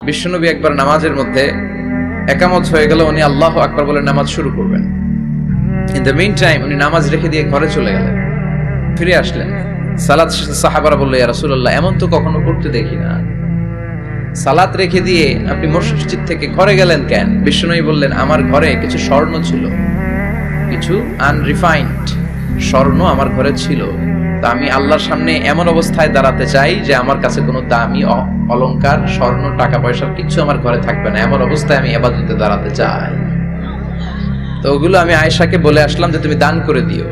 বিশ্বনবী একবার নামাজের মধ্যে একামত হয়ে গেল, উনি আল্লাহু আকবার বলে নামাজ শুরু করবেন। ইন দ্য মিন টাইম উনি নামাজ রেখে দিয়ে ঘরে চলে গেলেন। ফিরে আসলেন, সালাত সাহাবারা বলল, ইয়া রাসূলুল্লাহ, এমন তো কখনো করতে দেখি না, সালাত রেখে দিয়ে আপনি মসজিদ থেকে ঘরে গেলেন কেন? বিশ্বনবী বললেন, আমার ঘরে কিছু স্বর্ণ ছিল, কিছু আনরিফাইন্ড স্বর্ণ আমার ঘরে ছিল, তা আমি আল্লাহর সামনে এমন অবস্থায় দাঁড়াতে চাই যে আমার কাছে কোনো দামি অলংকার, স্বর্ণ, টাকা পয়সার কিছু আমার ঘরে থাকবে না, এমন অবস্থায় আমি ইবাদতে দাঁড়াতে চাই। তো ওগুলো আমি আয়েশাকে বলে আসলাম যে তুমি দান করে দিও।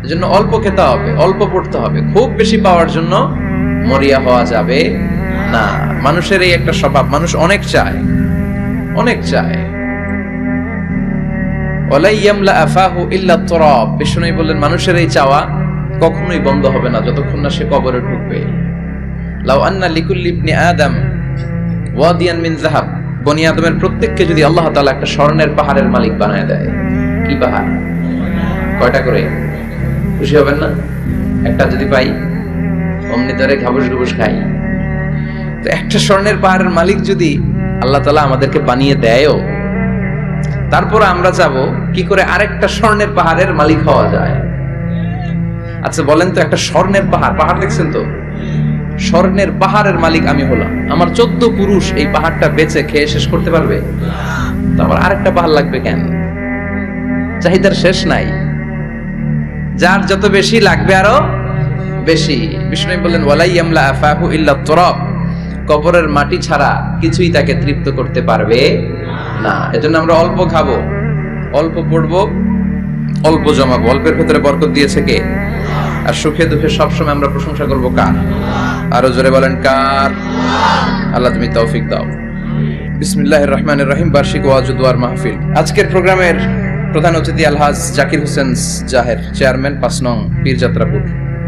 এজন্য অল্প খেতে হবে, অল্প পড়তে হবে, খুব বেশি পাওয়ার জন্য মরিয়া হওয়া যাবে না। মানুষের এই একটা স্বভাব, মানুষ অনেক চায়, অনেক চায়। ওয়ালা ইয়ামলা আফাহু ইল্লা তুরাব, বিষ্ণু বললেন মানুষের এই চাওয়া কখনোই বন্ধ হবে না যতক্ষণ না সে কবরে ঢুকবে। লাউ আন্না লিকুল্লি ইবনি আদম ওয়াদিয়ান মিন যাহাব, বনি আদমের প্রত্যেককে যদি আল্লাহ তাআলা একটা স্বর্ণের পাহাড়ের মালিক বানায় দেয়, কি পাহাড়, কয়টা করে, খুশি হবেন না? একটা যদি পাই অমনি ধরে ঘাবুস ঘুবুস খাই। তো একটা স্বর্ণের পাহাড়ের মালিক যদি আল্লাহ তাআলা আমাদেরকে বানিয়ে দেয়ও, তারপর আমরা যাবো কি করে আরেকটা স্বর্ণের পাহাড়ের মালিক হওয়া যায়। আচ্ছা বলেন তো, একটা স্বর্ণের পাহাড়, পাহাড় দেখছেন তো, স্বর্ণের পাহাড়ের মালিক আমি হলাম, আমার 14 পুরুষ এই পাহাড়টা বেচে খেয়ে শেষ করতে পারবে? তো আমার আরেকটা পাহাড় লাগবে কেন? চাহিদার শেষ নাই, যার যত বেশি লাগবে আরো বেশি। বিষ্ণু বললেন, ওয়ালাই ইয়ামলা আফাহু ইল্লা তুরাব, কবরের মাটি ছাড়া কিছুই তাকে তৃপ্ত করতে পারবে না। এজন্য আমরা অল্প খাবো, অল্প পড়বো, অল্প জমাবো। অল্পের ভেতরে বরকত দিয়েছে কে? আর সুখে দুঃখে সবসময় আমরা প্রশংসা করবো কার? আরো জোরে বলেন কার? আল্লাহ তুমি তৌফিক দাও। বিসমিল্লাহির রহমানির রহিম। বার্ষিক ওয়াজ ও দুয়ার মাহফিল। আজকের প্রোগ্রামের প্রধান অতিথি আলহাজ জাকির হোসেন জাহের, চেয়ারম্যান ৫ নং পীরযাত্রাপুর,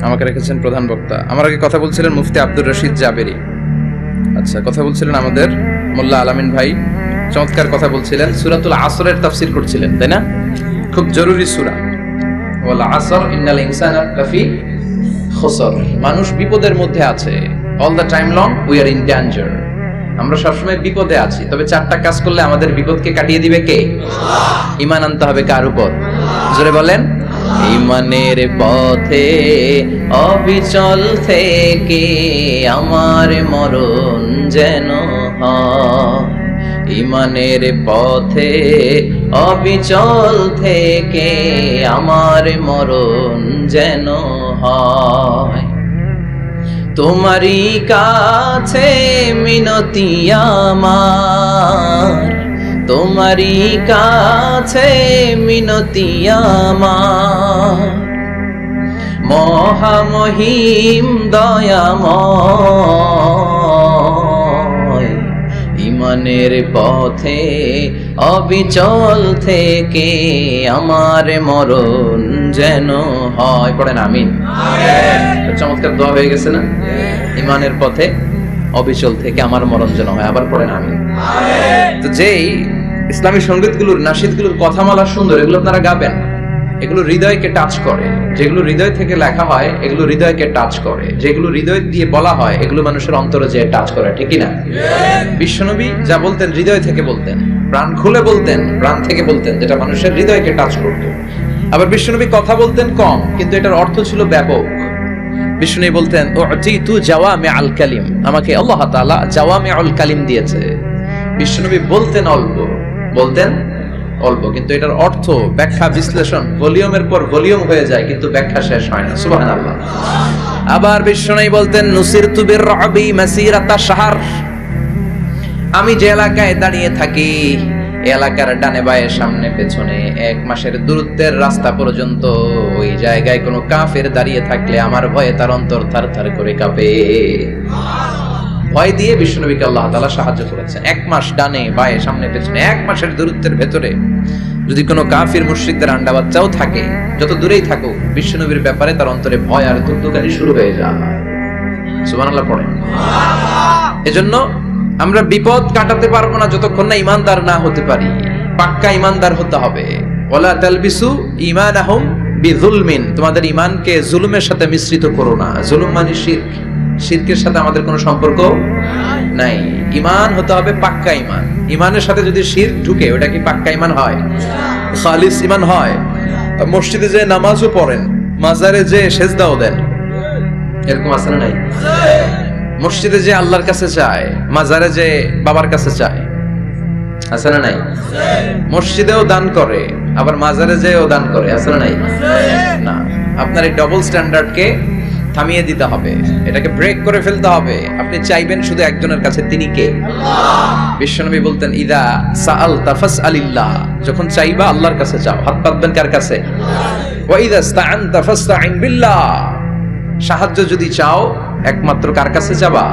আমাকে রেখেছেন প্রধান বক্তা। আমার আগে কথা বলছিলেন মুফতি আব্দুর রশিদ জাবেরি। আচ্ছা, কথা বলছিলেন আমাদের মোল্লা আলামিন ভাই, চমৎকার কথা বলছিলেন। সূরাতুল আসরের তাফসীর করছিলেন, তাই না? খুব জরুরি সূরা, ওয়াল আসর ইন্নাল ইনসানা লাফি খুসর। মানুষ বিপদের মধ্যে আছে, all the time long we are in danger. আমরা সবসময় বিপদে আছি, তবে 4টা কাজ করলে আমাদের বিপদকে কাটিয়ে দিবে কে? ঈমান আনতে হবে কার উপর? জোরে বলেন। ঈমানের পথে অবিচল থেকে আমার মরণ যেন হয়, ঈমানের পথে অবিচল থেকে আমার মরণ যেন হয়। তোমারই কাছে মিনতি আমার, তোমারই কাছে মিনতি আমার, মহামহিম দয়াময়, ঈমানের পথে অবিচল থেকে আমার মরণ যেন হয়। পড়েন আমিন। চমৎকার দোয়া হয়ে গেছে না? ঈমানের পথে অবিচল থেকে আমার মরণ যেন হয়। আবার পড়েন আমিন। তো যেই ইসলামী সঙ্গীতগুলোর, নাশিদগুলোর কথামালা সুন্দর, এগুলো আপনারা গাবেন, এগুলো হৃদয়কে টাচ করে। যেগুলো হৃদয় থেকে লেখা হয় এগুলো হৃদয়কে টাচ করে, যেগুলো হৃদয় দিয়ে বলা হয় এগুলো মানুষের অন্তরে যে টাচ করে, ঠিকই না? বিশ্বনবী যা বলতেন হৃদয় থেকে বলতেন, প্রাণ খুলে বলতেন, প্রাণ থেকে বলতেন, যেটা মানুষের হৃদয়কে টাচ করত। আবার বিশ্বনবী কথা বলতেন কম, কিন্তু এটার অর্থ ছিল ব্যাপক। বিশ্বনবী বলতেন, উতিতু জাওয়ামিআল কালিম, আমাকে আল্লাহ তাআলা জাওয়ামিউল কালিম দিয়েছে। বিশ্বনবী বলতেন অল্প, বলতেন অল্প, কিন্তু এটার অর্থ, ব্যাখ্যা, বিশ্লেষণ ভলিউমের পর ভলিউম হয়ে যায়, কিন্তু ব্যাখ্যা শেষ হয় না। সুবহানাল্লাহ। আবার বিশ্বনবী বলতেন, নুসিরতু বিররাবি মাসিরাতা শাহর, আমি যে এলাকায় দাঁড়িয়ে থাকি এলাকার ডানে বায়ে সামনে পেছনে 1 মাসের দূরত্বের রাস্তা পর্যন্ত ওই জায়গায় কোনো কাফের দাঁড়িয়ে থাকলে আমার ভয়ে তার অন্তর থারথার করে কাঁপে। ভয় দিয়ে বিশ্বনবীকে আল্লাহ তাআলা সাহায্য করেছেন। 1 মাস ডানে বায়ে সামনে পেছনে 1 মাসের দূরত্বের ভেতরে যদি কোনো কাফির মুশরিকদের আন্ডা বাচ্চাও থাকে, যত দূরেই থাকুক, বিশ্বনবীর ব্যাপারে তার অন্তরে ভয় আর দুর্দুকানি শুরু হয়ে যায়। সুবহানাল্লাহ পড়েন। এজন্য আমরা বিপদ কাটাতে পারবো না যতক্ষণ না ঈমানদার না হতে পারি। পাক্কা ঈমানদার হতে হবে। ওয়ালা তালবিসু ঈমানাহুম বিযুলমিন, তোমাদের ঈমানকে জুলুমের সাথে মিশ্রিত করো না। জুলুম মানে শিরক, শিরকের সাথে আমাদের কোনো সম্পর্ক নাই। ঈমান হতে হবে পাক্কা ঈমান। ঈমানের সাথে যদি শিরক ঢুকে ওটা কি পাক্কা ঈমান হয়? খালিস ঈমান হয়? মসজিদে যে নামাজও পড়েন, মাজারে যে সেজদাও দেন, এরকম আছে না নাই? মসজিদে যে আল্লাহর কাছে যায়, মাজারে যে বাবার কাছে যায়, আছে না নাই? মসজিদেও দান করে, আবার মাজারে যেও দান করে, আছে না নাই? না, আপনার এই ডবল স্ট্যান্ডার্ডকে থামিয়ে দিতে হবে, এটাকে ব্রেক করে ফেলতে হবে। আপনি চাইবেন শুধু একজনের কাছে, তিনি কে? বিশ্বনবী বলতেন, ইদা সাআলতা ফাসআলিল্লাহ, যখন চাইবা আল্লাহর কাছে চাও। হাত পাতবেন কার কাছে? ওয়া ইদা ইসতাআনতা ফাসতাইন বিল্লাহ, সাহায্য যদি চাও একমাত্র কার কাছে যাবা?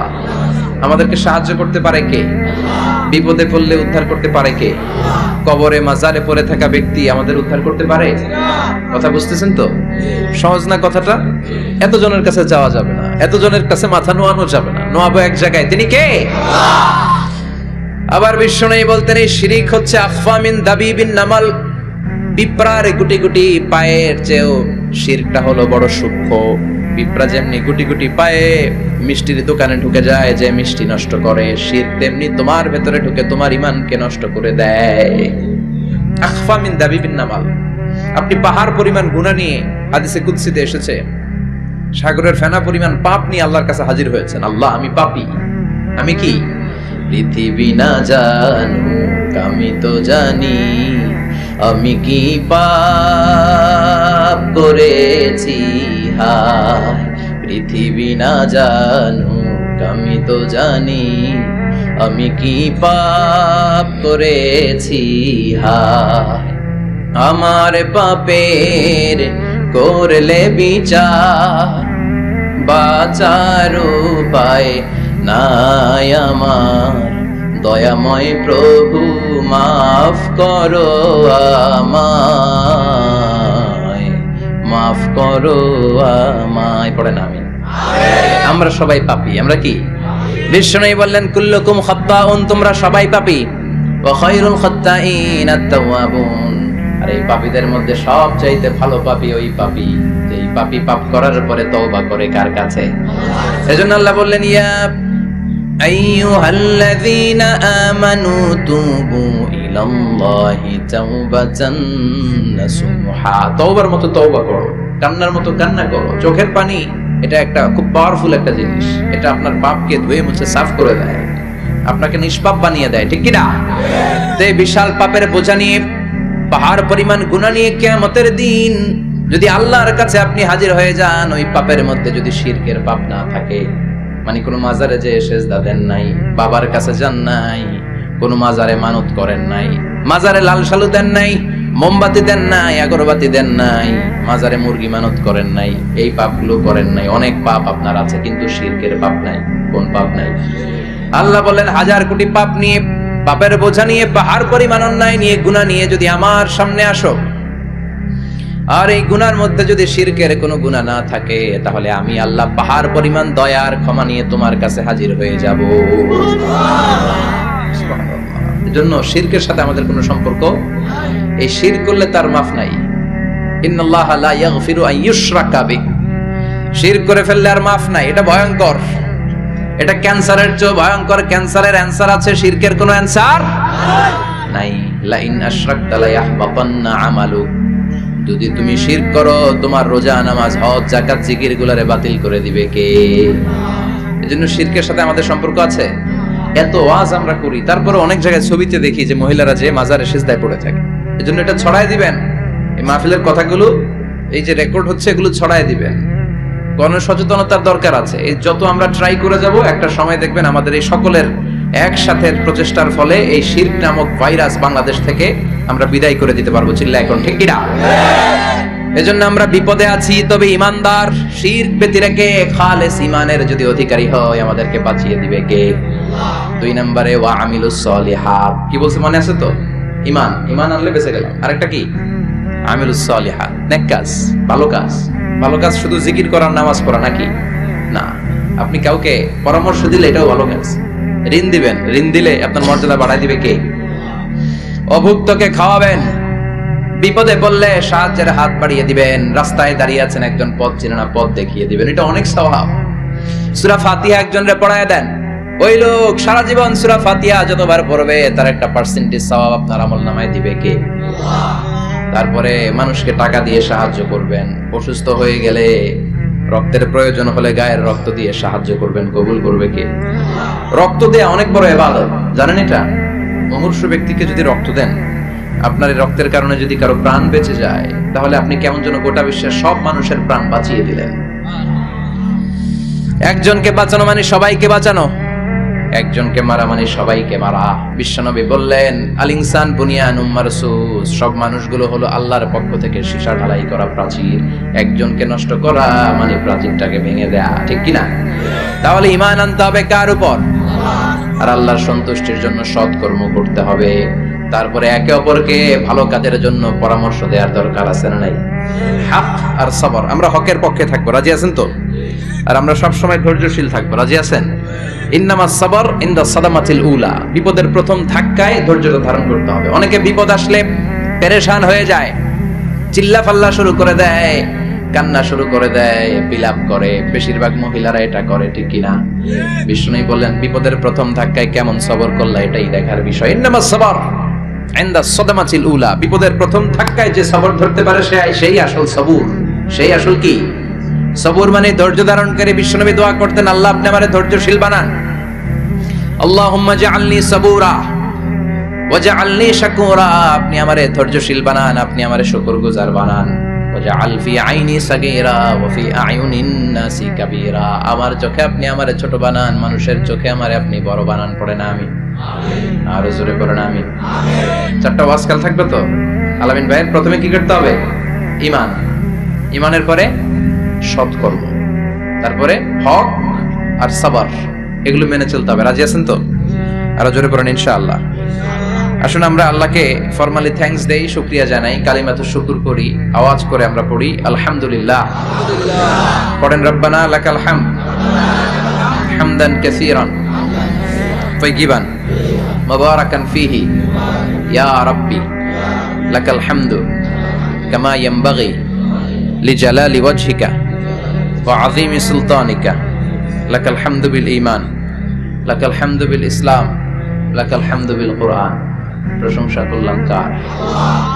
আমাদেরকে সাহায্য করতে পারে কে? বিপদে পড়লে উদ্ধার করতে পারে কে? কবরে মাজারে পড়ে থাকা ব্যক্তি আমাদের উদ্ধার করতে পারে? কথা বুঝতেছেন তো? সহজ না কথাটা? এত জনের কাছে যাওয়া যাবে না, এত জনের কাছে মাথা নোয়ানো যাবে না, নোয়াবো এক জায়গায়, তিনি কে? আবার বিশ্বনবী বলতেন, এই শিরিক হচ্ছে আখফা মিন দাবিবিন নামাল, পিঁপড়ার গুটি গুটি পায়ের চেয়েও শিরকটা হলো বড় সূক্ষ্ম। পিঁপড়া যেমনি গুটি গুটি পায়ে মিষ্টির দোকানে ঢুকে যায়, যে মিষ্টি নষ্ট করে, শিরক তেমনি তোমার ভেতরে ঢুকে তোমার ঈমানকে নষ্ট করে দেয়। আখফা মিন দাবিবিন নামাল। আপনি পাহাড় পরিমাণ গুনাহ নিয়ে, হাদিসে কুদসিতে এসেছে, সাগরের ফেনা পরিমাণ পাপ নিয়ে আল্লাহর কাছে হাজির হয়েছেন। আল্লাহ, আমি পাপী, আমি কি? পৃথিবী না জানুক আমি তো জানি, আমি কি পাপ করেছি হায়। পৃথিবী না জানুক আমি তো জানি, আমি কি পাপ করেছি হায়। আমার পাপের করলে বিচার, বাঁচার উপায় নাই আমার। দয়াময় প্রভু মাফ করো আমায়, মাফ করো আমায়। পড়েন আমিন। আমরা সবাই পাপী। আমরা কি? বিশ্বনবী বললেন, কুল্লুকুম খাত্তাউন, তোমরা সবাই পাপী। ওয়া খায়রুল খাত্তাইন আত-তাওয়াবুন, আর এই পাপীদের মধ্যে সবচাইতে ভালো পাপী ওই পাপী যেই পাপী পাপ করার পরে তওবা করে কার কাছে? এজন্য আল্লাহ বললেন, ইয়া আইয়ুহাল্লাযীনা আমানু তুবু ইলাল্লাহি তাওবাতান নাসুহা, তওবার মতো তওবা করো, কান্নার মতো কান্না করো। চোখের পানি এটা একটা খুব পাওয়ারফুল একটা জিনিস, এটা আপনার পাপকে ধুয়ে মুছে সাফ করে দেয়, আপনাকে নিষ্পাপ বানিয়ে দেয়, ঠিক কি না? তো এই বিশাল পাপের বোঝা নিয়ে, পাহাড় পরিমাণ গুনাহ নিয়ে কিয়ামতের দিন যদি আল্লাহর কাছে আপনি হাজির হয়ে যান, ওই পাপের মধ্যে যদি শিরকের পাপ না থাকে, মানে কোনো মাজারে যে সেজদা দেন নাই, বাবার কাছে যান নাই, কোনো মাজারে মানত করেন নাই, মাজারে লাল শালু দেন নাই, মোমবাতি দেন নাই, আগরবাতি দেন নাই, মাজারে মুরগি মানত করেন নাই, এই পাপগুলো করেন নাই, অনেক পাপ আপনার আছে, কিন্তু শিরকের পাপ নাই। কোন পাপ নাই? আল্লাহ বলেন, হাজার কোটি পাপ নিয়ে, পাপের বোঝা নিয়ে, পাহাড় পরিমাণ অন্যায় নিয়ে, গুনাহ নিয়ে যদি আমার সামনে আসো, আর এই গুনার মধ্যে যদি শিরকের কোনো গুনাহ না থাকে, তাহলে আমি আল্লাহ পাহাড় পরিমাণ দয়ার ক্ষমা নিয়ে তোমার কাছে হাজির হয়ে যাব। এজন্য শিরকের সাথে আমাদের কোনো সম্পর্ক, এই শিরক করলে তার মাফ নাই। ইন্নাল্লাহা লা ইয়াগফিরু আন ইউশরাকা বিহি, শিরক করে ফেললে আর মাফ নাই। এটা ভয়ঙ্কর, এটা ক্যান্সারের চেয়ে ভয়ঙ্কর। ক্যান্সারের অ্যানসার আছে, শিরকের কোনো অ্যানসার নাই। লা ইন আশরাকতা লা ইয়াহবাতান্না আমালুক, যদি তুমি শিরক করো, তোমার রোজা, নামাজ, হজ, যাকাত, জিকির গুলারে বাতিল করে দিবে কে? এজন্য শিরকের সাথে আমাদের সম্পর্ক আছে। এত ওয়াজ আমরা করি, তারপরে অনেক জায়গায় ছবিতে দেখি যে মহিলারা যে মাজারে সিজদায় পড়ে থাকে। এজন্য এটা ছড়ায় দিবেন, এই মাহফিলের কথাগুলো এই যে রেকর্ড হচ্ছে, এগুলো ছড়ায় দিবেন। গণসচেতনতার দরকার আছে। এই যত আমরা ট্রাই করে যাব, একটা সময় দেখবেন আমাদের এই সকলের একসাথে প্রচেষ্টার ফলে এই শিরক নামক ভাইরাস বাংলাদেশ থেকে আমরা বিদায় করে দিতে পারবো। চিল্লা এখন, ঠিক কি না? এজন্য আমরা বিপদে আছি, তবে ইমানদার শিরক ব্যতি রেখে খালেস ইমানের যদি অধিকারী হয়, আমাদেরকে বাঁচিয়ে দিবে কে? 2 নম্বরে ওয়া আমিলুস সলিহাত। কি বলছে মনে আছে তো? ঈমান, ঈমান আনলে বেঁচে গেলাম। আরেকটা কি? আমিলুস সলিহাত, নেক কাজ, ভালো কাজ। ভালো কাজ শুধু জিকির করার, নামাজ পড়া নাকি? না, আপনি কাউকে পরামর্শ দিলে এটাও ভালো কাজ। ঋণ দিবেন, ঋণ দিলে আপনার মর্যাদা বাড়ায় দিবে কে? অভুক্তকে খাওয়াবেন, বিপদে পড়লে সাহায্যের হাত বাড়িয়ে দিবেন, রাস্তায় দাঁড়িয়ে আছেন একজন পথ চেনে না, পথ দেখিয়ে দিবেন, এটা অনেক সওয়াব। সূরা ফাতিহা একজনরে পড়ায় দেন, ওই লোক সারা জীবন সূরা ফাতিহা যতবার পড়বে তার একটা পার্সেন্টেজ সওয়াব আপনার আমলনামায় দিবে কে? তারপরে মানুষকে টাকা দিয়ে সাহায্য করবেন, অসুস্থ হয়ে গেলে রক্তের প্রয়োজন হলে গায়ের রক্ত দিয়ে সাহায্য করবেন, কবুল করবে কে? রক্ত দেয়া অনেক বড় ইবাদত, জানেন এটা? মুমূর্ষু ব্যক্তিকে যদি রক্ত দেন, আপনার এই রক্তের কারণে যদি কারো প্রাণ বেঁচে যায়, তাহলে আপনি কেমন যেন গোটা বিশ্বের সব মানুষের প্রাণ বাঁচিয়ে দিলেন। একজনকে বাঁচানো মানে সবাইকে বাঁচানো, একজনকে মারা মানে সবাইকে মারা। বিশ্বনবী বললেন, আল ইনসান বুনিয়ানুম মারসুস, সব মানুষগুলো হলো আল্লাহর পক্ষ থেকে সীসা ঢালাই করা প্রাচীর। একজনকে নষ্ট করা মানে প্রাচীরটাকে ভেঙে দেয়া, ঠিক কি না? তাহলে ঈমান আনতে হবে কার উপর? আর আল্লাহর সন্তুষ্টির জন্য সৎকর্ম করতে হবে। তারপরে একে অপরকে ভালো কাজের জন্য পরামর্শ দেওয়ার দরকার আছে না নাই? হক আর সবর, আমরা হকের পক্ষে থাকবো, রাজি আছেন তো? আর আমরা সব সময় ধৈর্যশীল থাকবো, রাজি আছেন? ইন্নামাস সাবর ইনদা সাদামাতিল উলা, বিপদের প্রথম ধাক্কায় ধৈর্যটা ধারণ করতে হবে। অনেকে বিপদ আসলে পেরেশান হয়ে যায়, চিল্লা ফাল্লা শুরু করে দেয়, কান্না শুরু করে দেয়, বিলাপ করে। বেশিরভাগ মহিলারা এটা করে, ঠিক কিনা? বিষ্ণু বললেন, বিপদের প্রথম ধাক্কায় কেমন সবর করলা এটাই দেখার বিষয়। ইন্নামাস সাবর ইনদা সাদামাতিল উলা, বিপদের প্রথম ধাক্কায় যে সবর ধরতে পারে সেই আসল সবুর, সেই আসল কি সবুর মানে ধৈর্য ধারণকারী। বিশ্বনবী দোয়া করতেন, আল্লাহ আপনি আমারে ধৈর্যশীল বানান, আল্লাহুম্মা জাআলনি সাবুরা ওয়া জাআলনি শাকুরা, আপনি আমারে ধৈর্যশীল বানান, আপনি আমারে শুকরগুজার বানান। ওয়া জাআল ফি আইনি সাগীরা ওয়া ফি আয়ুনিন নাসি কাবীরা, আমার চোখে আপনি আমারে ছোট বানান, মানুষের চোখে আমারে আপনি বড় বানান। পড়ে না আমিন? আর জোরে পড়ে না আমিন? চারটা ওয়াজ কাল থাকবে তো। আলামিন ভাইয়ের প্রথমে কি করতে হবে? ঈমান, ঈমানের পরে সৎকর্ম, তারপরে হক আর সাবর, এগুলো মেনে চলতে হবে। রাজি আছেন তো? আরো জোরে পড়েন ইনশাআল্লাহ। আসুন আমরা আল্লাহকে ফরমালি থ্যাঙ্কস দেই, শুকরিয়া জানাই, কালিমাতু শুকর করি, আওয়াজ করে আমরা পড়ি আলহামদুলিল্লাহ। পড়েন রব্বানা লাকাল হামদ হামদান কাসীরান তাইয়িবান মুবারাকান ফীহি ইয়া রাব্বি লাকাল হামদু কামা ইয়ানবাগি লিজালালি ওয়াজহিকা ওয়া আযীমি সুলতানিকা, লাকাল হামদু বিল ঈমান, লাকাল হামদু বিল ইসলাম, লাকাল হামদু বিল কুরআন। প্রশংসা করলাম কার?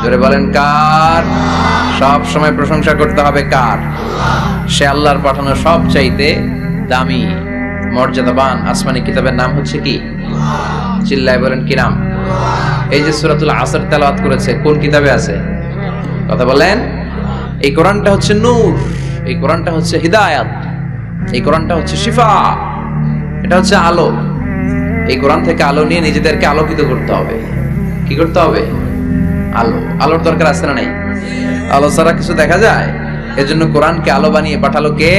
জোরে বলেন কার? সব সময় প্রশংসা করতে হবে কার? সে আল্লাহর পাঠানো সবচাইতে দামি মর্যাদাবান আসমানি কিতাবের নাম হচ্ছে কি? চিল্লায় বলেন কি নাম? এই যে সূরাতুল আসর তেলাওয়াত করেছে, কোন কিতাবে আছে? কথা বলেন। এই কোরআনটা হচ্ছে নূর, এই কোরআনটা হচ্ছে হিদায়াত, এই কোরআনটা হচ্ছে শিফা, এটা হচ্ছে আলো। এই কোরআন থেকে আলো নিয়ে নিজেদেরকে আলোকিত করতে হবে। কি করতে হবে? আলো। আলোর দরকার আছে না নাই? আলো ছাড়া কিছু দেখা যায়? এজন্য কোরআনকে আলো বানিয়ে পাঠালো কে?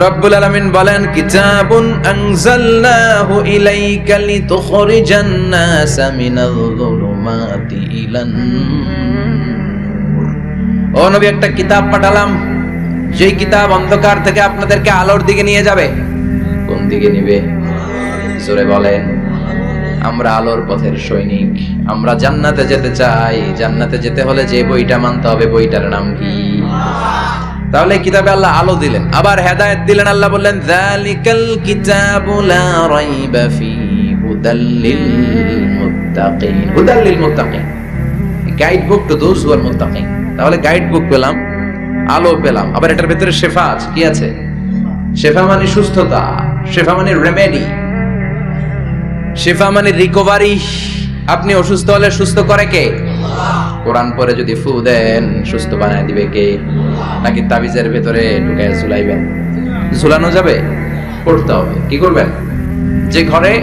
রব্বুল আলামিন বলেন, কিতাবুন আনজালনাহু ইলাইকা লিতুখরিজান নাসা মিনাল যুলুমাতি ইলান নূর। ও নবী, একটা কিতাব পাঠালাম, যেই কিতাব অন্ধকার থেকে আপনাদেরকে আলোর দিকে নিয়ে যাবে। কোন দিকে নিবে? জোরে বলেন। আমরা আলোর পথের সৈনিক, আমরা জান্নাতে যেতে চাই। জান্নাতে যেতে হলে যে বইটা মানতে হবে, বইটার নাম কি? তাহলে কিতাবে আল্লাহ আলো দিলেন, আবার হেদায়েত দিলেন। আল্লাহ বললেন, যালিকাল কিতাবু লা রাইবা ফীহি হুদাল লিল মুত্তাকিন। হুদাল লিল মুত্তাকিন, guide book to those who are মুত্তাকিন। তাহলে গাইড বুক পেলাম, আলো পেলাম, আবার এটার ভিতরে শেফা আছে। কি আছে? শেফা মানে সুস্থতা, শেফা মানে রেমেডি, শেফা মানে রিকভারি। আপনি অসুস্থ হলে সুস্থ করে কে? কোরআন পরে যদি ফু দেন, সুস্থ বানায় দিবে কে? নাকি তাবিজের ভেতরে ঢুকায় ঝুলাইবেন? ঝুলানো যাবে? পড়তে হবে। কি করবেন? যে ঘরে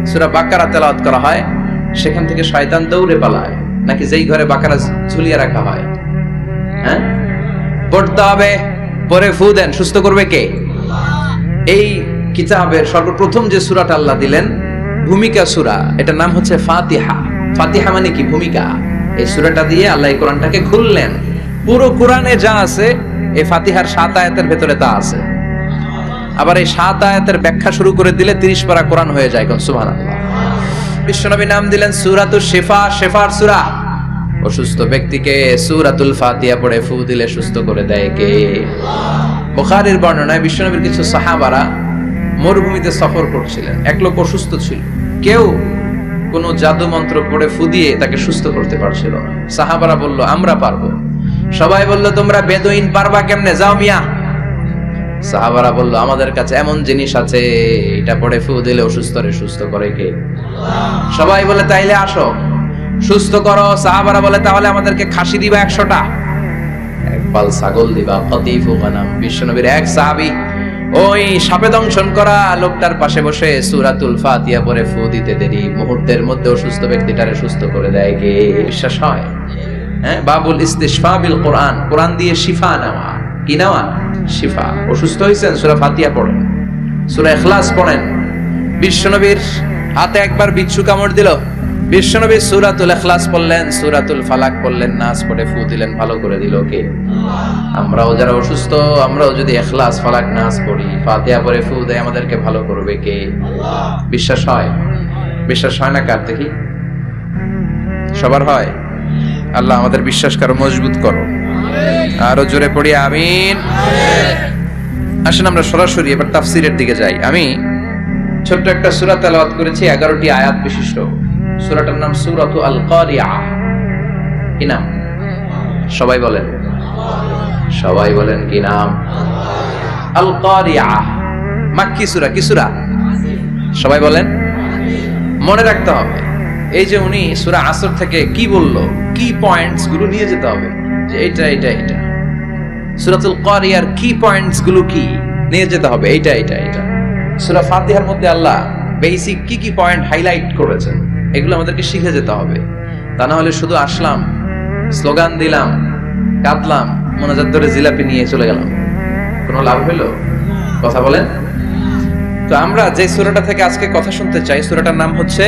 সূরা বাকারা তেলাওয়াত করা হয় সেখান থেকে শয়তান দৌড়ে পালায়, নাকি যেই ঘরে বাকারা ঝুলিয়ে রাখা হয়? হ্যাঁ, পড়তে হবে। পরে ফু দেন, সুস্থ করবে কে? এই কিতাবের সর্বপ্রথম যে সূরাটা আল্লাহ দিলেন, ভূমিকা সূরা, এটার নাম হচ্ছে ফাতিহা। ফাতিহা মানে কি? ভূমিকা। এই সূরাটা দিয়ে আল্লাহ এই কোরআনটাকে খুললেন। পুরো কোরআনে যা আছে এই ফাতিহার 7 আয়াতের ভেতরে তা আছে। আবার এই 7 আয়াতের ব্যাখ্যা শুরু করে দিলে 30 পারা কোরআন হয়ে যায়। কোন সুবহানাল্লাহ। বিশ্বনবী নাম দিলেন সূরাতুশ শিফা, শিফার সূরা। অসুস্থ ব্যক্তিকে সূরাতুল ফাতিহা পড়ে ফু দিলে সুস্থ করে দেয় কে? বুখারীর বর্ণনায় বিশ্বনবীর কিছু সাহাবারা মরুভূমিতে সফর করছিলেন, এক লোক অসুস্থ ছিল, কেউ কোন জাদু মন্ত্র পড়ে ফু দিয়ে তাকে সুস্থ করতে পারছিল না। সাহাবারা বলল আমরা পারবো। সবাই বলল তোমরা বেদুইন পারবা কেমনে, যাও মিয়া। সাহাবারা বলল আমাদের কাছে এমন জিনিস আছে, এটা পড়ে ফু দিলে অসুস্থরে সুস্থ করে কে? সবাই বলে তাইলে আসো সুস্থ করো। সাহাবারা বলে তাহলে আমাদেরকে খাসি দিবা 100টা, এক পাল ছাগল দিবা। ফতিফু গানাম, বিশ্বনবীর এক সাহাবী ওই সাপে দংশন করা লোকটার পাশে বসে সূরাতুল ফাতিহা পড়ে ফু দিতে দেরি মুহূর্তের মধ্যে অসুস্থ ব্যক্তিটারে সুস্থ করে দেয় কে? বিশ্বাস হয়? হ্যাঁ, বাবুল ইস্তিশফা বিল কোরআন, কোরআন দিয়ে শিফা নেওয়া। কি নেওয়া? শিফা। অসুস্থ হয়েছেন, সূরা ফাতিহা পড়েন, সূরা ইখলাস পড়েন। বিশ্বনবীর হাতে একবার বিচ্ছু কামড় দিল, বিশ্বনবী সূরাতুল ইখলাস পড়লেন, সূরাতুল ফালাক পড়লেন, নাস পড়ে ফু দিলেন, ভালো করে দিল কে? আমরাও যারা অসুস্থ, আমরাও যদি ইখলাস ফালাক নাস পড়ি, ফাতিহা পড়ে ফু দেয়, আমাদেরকে ভালো করবে কে? বিশ্বাস হয়? বিশ্বাস হয় না কার? দেখি সবার হয়? আল্লাহ আমাদের বিশ্বাস করো, মজবুত করো। আরো জোরে পড়ি আমিন। আসেন আমরা সরাসরি এবার তাফসীরের দিকে যাই। আমি ছোট্ট একটা সূরা তেলাওয়াত করেছি, 11টি আয়াত বিশিষ্ট। সূরাটার নাম সূরাতু আল কারিয়া। কি নাম? সবাই বলেন, সবাই বলেন কি নাম? আল কারিয়া। মাক্কি সূরা। কি সূরা? সবাই বলেন। মনে রাখতে হবে, এই যে উনি সূরা আসর থেকে কি বললো, কি পয়েন্টস গুলো নিয়ে যেতে হবে, যে এটা এটা এটা। সূরাতুল কারিয়ার কি পয়েন্টস গুলো কি নিয়ে যেতে হবে, এইটা এটা এটা। সূরা ফাতিহার মধ্যে আল্লাহ বেসিক কি কি পয়েন্ট হাইলাইট করেছেন, এগুলো আমাদেরকে শিখে যেতে হবে। তা না হলে শুধু আসলাম, স্লোগান দিলাম, কাঁদলাম, মোনাজাত ধরে জিলাপি নিয়ে চলে গেলাম, কোনো লাভ হইলো? কথা বলেন। তো আমরা যে সূরাটা থেকে আজকে কথা শুনতে চাই, সূরাটার নাম হচ্ছে,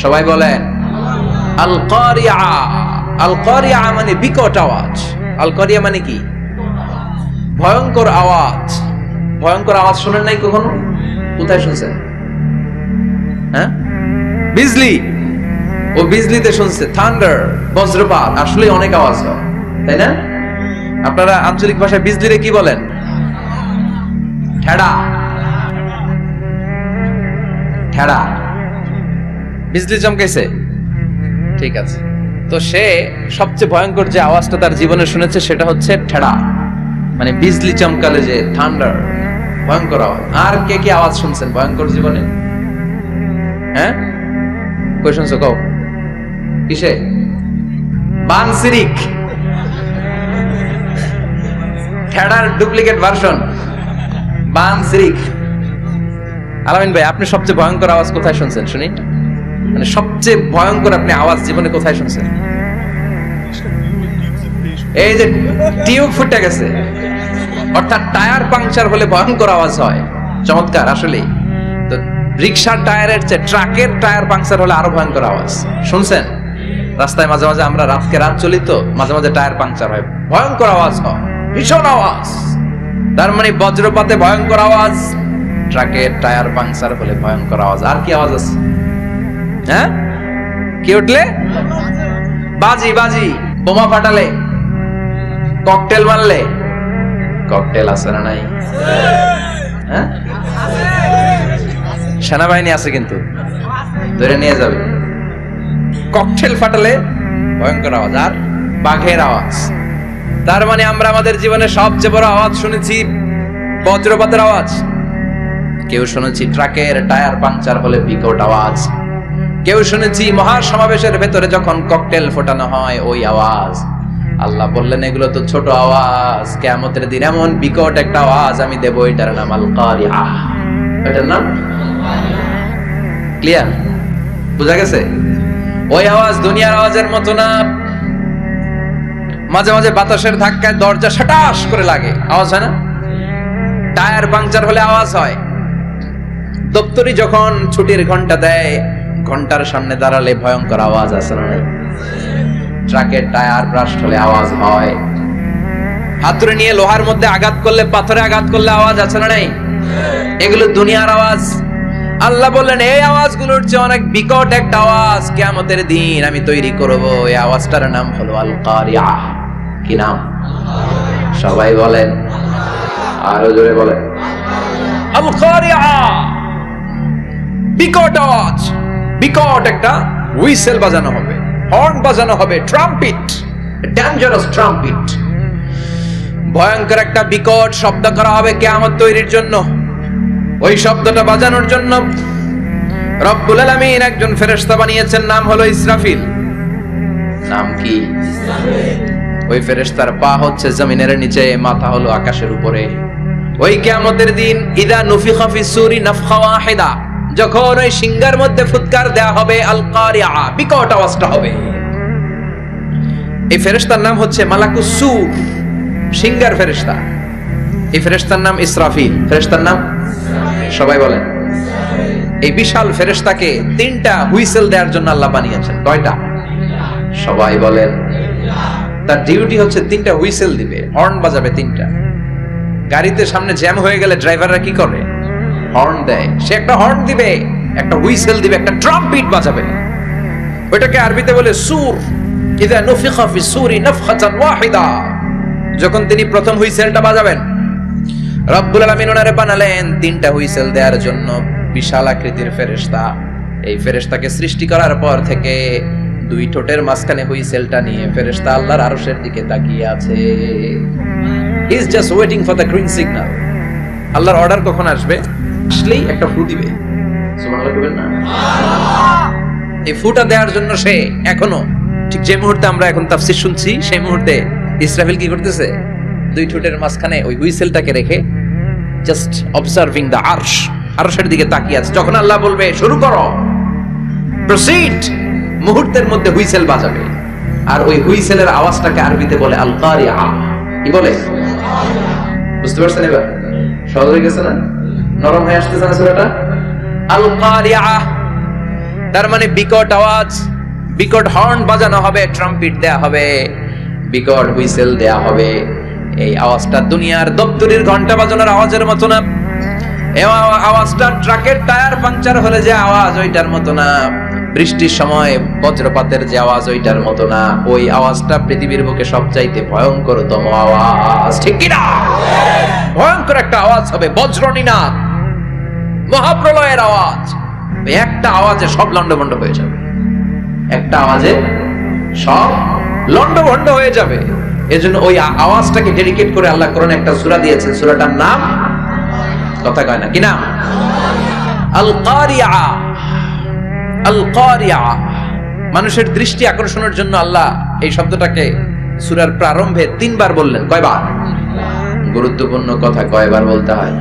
সবাই বলেন, আল কারিয়া। আল কারিয়া মানে বিকট আওয়াজ। আল কারিয়া মানে কি? ভয়ঙ্কর আওয়াজ। ভয়ঙ্কর আওয়াজ শুনেন নাই কখনো? কোথায় শুনছেন? হ্যাঁ, বিজলি। ও বিজলিতে শুনছে, থান্ডার, বজ্রপাত। আসলে অনেক আওয়াজ হয়, তাই না? আপনারা আঞ্চলিক ভাষায় বিজলিরে কি বলেন? ঠেড়া। ঠেড়া। বিজলি চমকাইছে, ঠিক আছে। তো সে সবচেয়ে ভয়ঙ্কর যে আওয়াজটা তার জীবনে শুনেছে সেটা হচ্ছে ঠেড়া, মানে বিজলি চমকালে যে থান্ডার, ভয়ঙ্কর আওয়াজ। আর কে কি আওয়াজ শুনছেন ভয়ঙ্কর জীবনে? হ্যাঁ, কই শুনছো? কও কিসে? বানসিরিক। ঠেড়ার ডুপ্লিকেট ভার্সন বানসিরিক। আলামিন ভাই, আপনি সবচেয়ে ভয়ঙ্কর আওয়াজ কোথায় শুনছেন শুনি? মানে সবচেয়ে ভয়ঙ্কর আপনি আওয়াজ জীবনে কোথায় শুনছেন? এই যে টিউব ফুটে গেছে, অর্থাৎ টায়ার পাংচার হলে ভয়ঙ্কর আওয়াজ হয়। চমৎকার। আসলে তো রিকশার টায়ারের চেয়ে ট্রাকের টায়ার পাংচার হলে আরো ভয়ঙ্কর আওয়াজ। শুনছেন? রাস্তায় মাঝে মাঝে আমরা রাত চলি, তো মাঝে মাঝে টায়ার পাংচার হয়, ভয়ঙ্কর আওয়াজ হয়, ভীষণ আওয়াজ। তার মানে বজ্রপাতে ভয়ঙ্কর আওয়াজ, ট্রাকের টায়ার পাংচার হলে ভয়ঙ্কর আওয়াজ। আর কি আওয়াজ আছে? হ্যাঁ, কি উঠলে? বাজি। বাজি। বোমা ফাটালে, ককটেল মারলে। ককটেল আছে না নাই? হ্যাঁ, সেনাবাহিনী আছে, কিন্তু ধরে নিয়ে যাবে। ককটেল ফাটালে ভয়ঙ্কর আওয়াজ। আর বাঘের আওয়াজ। তার মানে আমরা আমাদের জীবনে সবচেয়ে বড় আওয়াজ শুনেছি বজ্রপাতের আওয়াজ, কেউ শুনেছি ট্রাকের টায়ার পাংচার হলে বিকট আওয়াজ, কেউ শুনেছি মহাসমাবেশের ভেতরে যখন ককটেল ফোটানো হয় ওই আওয়াজ। আল্লাহ বললেন এগুলো তো ছোট আওয়াজ, কিয়ামতের দিন এমন বিকট একটা আওয়াজ আমি দেব, এটার নাম আল কারিয়া। এটার নাম ক্লিয়ার? বুঝা গেছে? ওই আওয়াজ দুনিয়ার আওয়াজের মতো না। মাঝে মাঝে বাতাসের ধাক্কায় দরজা সাটাস করে লাগে, আওয়াজ হয় না? টায়ার পাংচার হলে আওয়াজ হয়। দপ্তরি যখন ছুটির ঘন্টা দেয়, ঘন্টার সামনে দাঁড়ালে ভয়ঙ্কর আওয়াজ আছে না? ট্রাকের টায়ার ব্রাস্ট হলে আওয়াজ হয়। হাতুড়ি নিয়ে লোহার মধ্যে আঘাত করলে, পাথরে আঘাত করলে আওয়াজ আছে না? নাই? এগুলো দুনিয়ার আওয়াজ। আল্লাহ বললেন এই আওয়াজগুলোর চেয়ে অনেক বিকট একটা আওয়াজ কিয়ামতের দিন আমি তৈরি করব। এই আওয়াজটার নাম হলো আল কারিয়া। কি নাম? সবাই বলেন, আরো জোরে বলেন। আল কারিআ, বিকট আওয়াজ, বিকট একটা হুইসেল বাজানো হবে, হর্ন বাজানো হবে, ট্রাম্পিট, ডেঞ্জারাস ট্রাম্পিট, ভয়ঙ্কর একটা বিকট শব্দ করা হবে কিয়ামত তৈরির জন্য। ওই শব্দটা বাজানোর জন্য রব্বুল আলামিন একজন ফেরেশতা বানিয়েছেন, নাম হলো ইসরাফিল। নাম কি? ওই ফেরেশতার পা হচ্ছে জমিনের নিচে, মাথা হলো আকাশের উপরে। ওই কিয়ামতের দিন ইদা নুফিখা ফিস সূরি নাফখা ওয়াহিদা, যখন ওই সিংহার মধ্যে ফুৎকার দেয়া হবে, আল কারিআ, বিকট আওয়াজটা হবে। এই ফেরেশতার নাম হচ্ছে মালাকুস সূর, সিংহার ফেরেশতা। এই ফেরেশতার নাম ইসরাফিল। ফেরেশতার নাম সবাই বলেন। এই বিশাল ফেরেশতাকে তিনটা হুইসেল দেওয়ার জন্য আল্লাহ বানিয়েছেন। কয়টা? সবাই বলেন। তার ডিউটি হচ্ছে তিনটা হুইসেল দিবে, হর্ন বাজাবে তিনটা। গাড়িতে সামনে জ্যাম হয়ে গেলে ড্রাইভাররা কি করে? হর্ন দেয়। সে একটা হর্ন দিবে, একটা হুইসেল দিবে, একটা ট্রাম্পিট বাজাবে। ওইটাকে আরবিতে বলে সুর। ইযা নুফিখা ফিস সূরি নাফখাতান ওয়াহিদা, যখন তিনি প্রথম হুইসেলটা বাজাবেন, রব্বুল আলামিন ওনারে বানালেন তিনটা হুইসেল দেওয়ার জন্য, বিশাল আকৃতির ফেরেশতা। এই ফেরেশতাকে সৃষ্টি করার পর থেকে দুই ঠোঁটের মাঝখানে হুইসেলটা নিয়ে ফেরেশতা আল্লাহর আরশের দিকে তাকিয়ে আছে। He is just waiting for the green signal. আল্লাহর অর্ডার কখন আসবে? আসলেই একটা ফু দিবে। সুবহানাল্লাহ বলবেন না? এই ফুটা দেওয়ার জন্য সে এখনো, ঠিক যে মুহূর্তে আমরা এখন তাফসীর শুনছি, সেই মুহূর্তে ইসরাফিল কি করতেছে? দুই ঠোঁটের মাঝখানে ওই হুইসেলটাকে রেখে জাস্ট অবজার্ভিং দ্য আরশ, আরশের দিকে তাকিয়ে আছে। যখন আল্লাহ বলবে শুরু করো, প্রসিড, মুহূর্তের মধ্যে হুইসেল বাজাবে। আর ওই হুইসেলের আওয়াজটাকে আরবিতে বলে আল কারিআ। কি বলে? বুঝতে পারছেন এবার? সহজ হয়ে গেছে না? নরম হয়ে আসতেছে না সূরাটা? আল কারিআ তার মানে বিকট আওয়াজ, বিকট হর্ন বাজানো হবে, ট্রাম্পিট দেয়া হবে, বিকট হুইসেল দেয়া হবে। এই আওয়াজটা দুনিয়ার দপ্তরির ঘন্টা বাজানোর আওয়াজের মতো না। এই আওয়াজটা ট্রাকের টায়ার পাংচার হলে যে আওয়াজ, ওইটার মতো না। বৃষ্টির সময় বজ্রপাতের যে আওয়াজ, ওইটার মতো না। ওই আওয়াজটা পৃথিবীর বুকে সবচাইতে ভয়ঙ্করতম আওয়াজ, ঠিক কি না? ভয়ঙ্কর একটা আওয়াজ হবে, বজ্রনিনাদ, মহাপ্রলয়ের আওয়াজ। একটা আওয়াজে সব লন্ডভন্ড হয়ে যাবে, একটা আওয়াজে সব লন্ডভন্ড হয়ে যাবে। এজন্য ওই আওয়াজটাকে ডেডিকেট করে আল্লাহ কোরআনে একটা সূরা দিয়েছেন। সূরাটার নাম, কথা কয় না কি নাম? আল কারিআ। আল কারিআ, মানুষের দৃষ্টি আকর্ষণের জন্য আল্লাহ এই শব্দটাকে সূরার প্রারম্ভে 3 বার বললেন। কয়বার? গুরুত্বপূর্ণ কথা কয়বার বলতে হয়?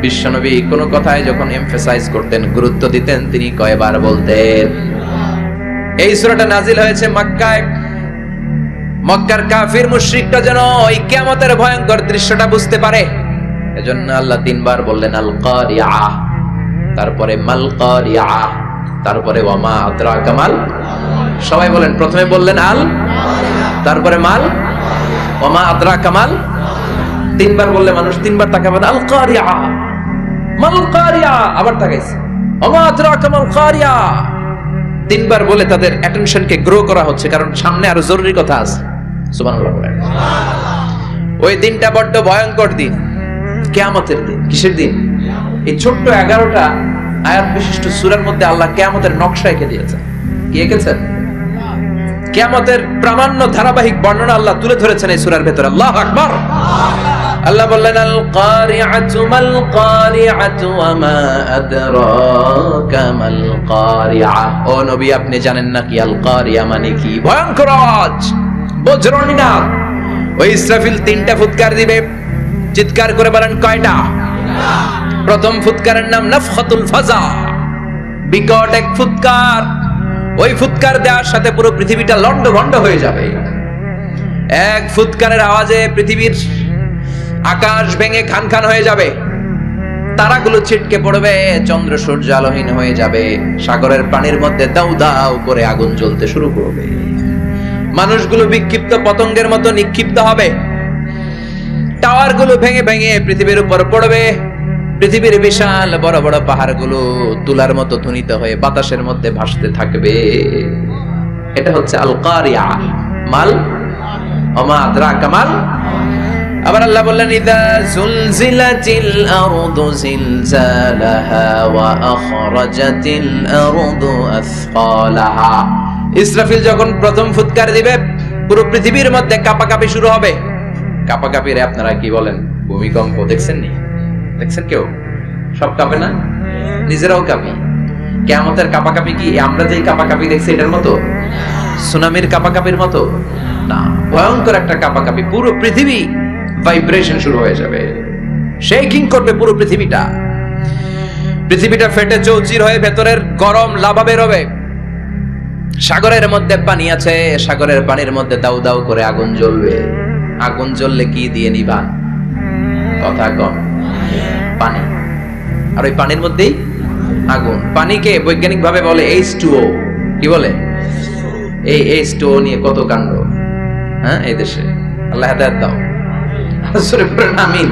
বিশ্বনবী কোন কথায় যখন এমফাসাইজ করতেন, গুরুত্ব দিতেন, তিনি কয়বার বলতেন? এই সূরাটা নাজিল হয়েছে মক্কায়। মক্কার কাফির মুশরিকরা যেন ওই কিয়ামতের ভয়ঙ্কর দৃশ্যটা বুঝতে পারে, এজন্য আল্লাহ 3 বার বললেন আল কারিআ, তারপরে মাল কারিআ, তারপরে ওয়ামা আদরাকা মাল। সবাই বলেন। প্রথমে বললেন আল, তারপরে মাল, ওয়ামা আদরাকা মাল। 3 বার বললে মানুষ 3 বার তাকাবে আল কারিআ, মাল কারিআ, আবার তাকাইছে ওয়ামা আদরাকা মাল কারিআ। 3 বার বলে তাদের অ্যাটেনশনকে গ্রো করা হচ্ছে, কারণ সামনে আরো জরুরি কথা আছে। সুবহানাল্লাহ বলেন। ওই দিনটা বড্ড ভয়ঙ্কর দিন, কিয়ামতের দিন। কিসের দিন? এই ছোট্ট 11টা আয়াত বিশিষ্ট সূরার মধ্যে আল্লাহ কিয়ামতের নকশা এঁকে দিয়েছেন। কি এঁকেছেন? কিয়ামতের প্রামাণ্য ধারাবাহিক বর্ণনা আল্লাহ তুলে ধরেছেন এই সূরার ভেতরে। আল্লাহু আকবার। আল্লাহ বললেন আল কারিআতু মাল কারিআতু ওয়া মা আদরাকা মাল কারিআ। ও নবী, আপনি জানেন না কি আল কারিআ মানে কি? ভয়ঙ্কর আওয়াজ, বজ্রনিনাদ। ওই ইসরাফিল 3টা ফুৎকার দিবে। চিৎকার করে বলেন কয়টা? প্রথম ফুৎকারের নাম নাফখাতুল ফাজা, বিকট এক ফুৎকার। ওই ফুৎকার দেওয়ার সাথে পুরো পৃথিবীটা লন্ডভন্ড হয়ে যাবে। এক ফুৎকারের আওয়াজে পৃথিবীর আকাশ ভেঙে খান খান হয়ে যাবে, তারাগুলো ছিটকে পড়বে, চন্দ্র সূর্য আলোহীন হয়ে যাবে, সাগরের পানির মধ্যে দাউ দাউ করে আগুন জ্বলতে শুরু করবে, মানুষগুলো বিক্ষিপ্ত পতঙ্গের মতো নিক্ষিপ্ত হবে, টাওয়ারগুলো ভেঙে ভেঙে পৃথিবীর উপর পড়বে, পৃথিবীর বিশাল বড় বড় পাহাড়গুলো তুলার মতো ধ্বনিত হয়ে বাতাসের মধ্যে ভাসতে থাকবে। এটা হচ্ছে আল কারিআ। মাল ওমা আদরাকা মাল। আবার আল্লাহ বললেন ইযা যুলজিলাতিল আরদু জিলজালাহা ওয়া আখরাজাতিল আরদু আসফালাহা। ইসরাফিল যখন প্রথম ফুৎকার দিবে পুরো পৃথিবীর মধ্যে কাঁপাকাঁপি শুরু হবে। কাঁপাকাঁপিরে আপনারা কি বলেন? ভূমিকম্প দেখছেন নি? দেখছেন কেউ? সব কাঁপে না? নিজেরাও কাঁপি। কিয়ামতের কাঁপাকাঁপি কি আমরা যেই কাঁপাকাঁপি দেখছি এটার মতো? সুনামির কাঁপাকাঁপির মতো না, ভয়ঙ্কর একটা কাঁপাকাঁপি। পুরো পৃথিবী ভাইব্রেশন শুরু হয়ে যাবে, শেকিং করবে পুরো পৃথিবীটা। পৃথিবীটা ফেটে চৌচির হয়ে ভেতরের গরম লাভা বের হবে। সাগরের মধ্যে পানি আছে, সাগরের পানির মধ্যে দাউ দাউ করে আগুন জ্বলবে। আগুন জ্বললে কি দিয়ে নিবা? কথা কম, পানি। আর ওই পানির মধ্যেই আগুন। পানিকে বৈজ্ঞানিক ভাবে বলে H2O। কি বলে? এই H2O নিয়ে কত কাণ্ড, হ্যাঁ এই দেশে। আল্লাহ হেদায়েত দাও। আমিন।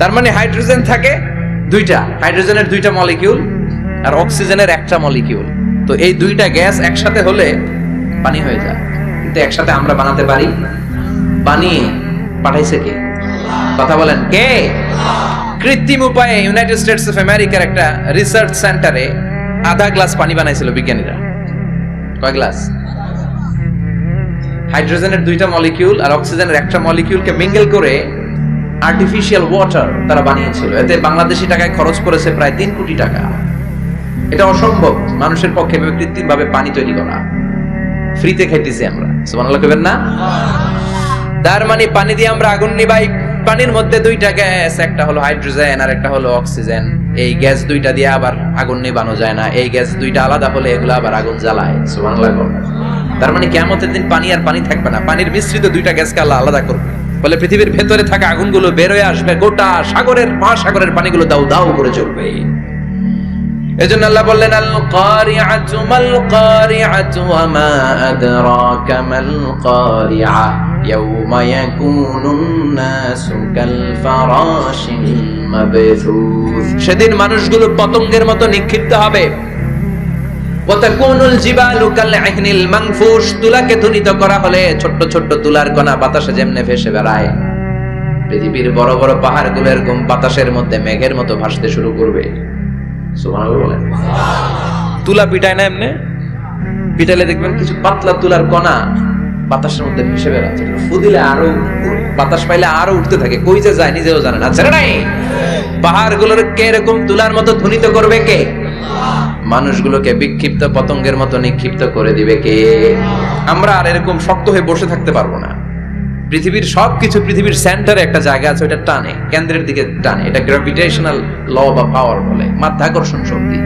তার মানে হাইড্রোজেন থাকে দুইটা, হাইড্রোজেনের দুইটা মলিকিউল আর অক্সিজেনের একটা মলিকিউল। তো এই দুইটা গ্যাস একসাথে হলে পানি হয়ে যায়। কিন্তু একসাথে আমরা বানাতে পারি? বানিয়ে পাঠাইছে কে? কথা বলেন কে? কৃত্রিম উপায়ে ইউনাইটেড স্টেটস অফ আমেরিকার একটা রিসার্চ সেন্টারে আধা গ্লাস পানি বানাইছিল বিজ্ঞানীরা। কয় গ্লাস? হাইড্রোজেনের দুইটা মলিকিউল আর অক্সিজেনের একটা মলিকিউলকে মিঙ্গেল করে আর্টিফিশিয়াল ওয়াটার তারা বানিয়েছিল। এতে বাংলাদেশি টাকায় খরচ করেছে প্রায় 3 কোটি টাকা। এটা অসম্ভব মানুষের পক্ষে কৃত্রিম ভাবে পানি তৈরি করা। ফ্রিতে খাইতেছি আমরা, সুবহানাল্লাহ কইবেন না? তার মানে পানি দিয়ে আমরা আগুন নিভাই। পানির মধ্যে দুইটা গ্যাস, একটা হলো হাইড্রোজেন আর একটা হলো অক্সিজেন। এই গ্যাস দুইটা দিয়ে আবার আগুন নিভানো যায় না। এই গ্যাস দুইটা আলাদা হলে এগুলো আবার আগুন জ্বালায়। সুবহানাল্লাহ। তার মানে কিয়ামতের দিন পানি আর পানি থাকবে না, পানির মিশ্রিত দুইটা গ্যাসকে আল্লাহ আলাদা করবে। বলে পৃথিবীর ভেতরে থাকা আগুনগুলো বের হয়ে আসবে, গোটা সাগরের মহাসাগরের পানিগুলো দাউ দাউ করে জ্বলবে। এজন্য আল্লাহ বললেন আল কারিআতু মাল কারিআতু ওয়া মা আদরাকা মাল কারিআ ইয়াউমা ইয়াকুনুন নাসু কাল ফারাশিল মাবথুস। সেদিন মানুষগুলো পতঙ্গের মতো নিক্ষিপ্ত হবে। ওয়া তাকুনুল জিবালু কাল ইহনিল মানফুশ। তুলাকে ধ্বনিত করা হলে ছোট্ট ছোট্ট তুলার কণা বাতাসে যেমনে ভেসে বেড়ায়, পৃথিবীর বড় বড় পাহাড়গুলো এরকম বাতাসের মধ্যে মেঘের মতো ভাসতে শুরু করবে। সুবহানাল্লাহ বলেন। তুলা পিটায় না এমনি? পিটালে দেখবেন কিছু পাতলা তুলার কণা বাতাসের মধ্যে ভেসে বেড়াচ্ছে। ফুদিলে আরো বাতাস পাইলে আরো উঠতে থাকে, কই যে যায় নিজেও জানে না। ছেড়ে নাই পাহাড়গুলোর কে এরকম তুলার মতো ধ্বনিত করবে কে? মানুষগুলোকে বিক্ষিপ্ত পতঙ্গের মতো নিক্ষিপ্ত করে দিবে কে? আমরা আর এরকম শক্ত হয়ে বসে থাকতে পারবো না। পৃথিবীর সবকিছু, পৃথিবীর সেন্টারে একটা জায়গা আছে, ওটা টানে, কেন্দ্রের দিকে টানে। এটা গ্র্যাভিটেশনাল ল বা পাওয়ার বলে, মাধ্যাকর্ষণ শক্তি।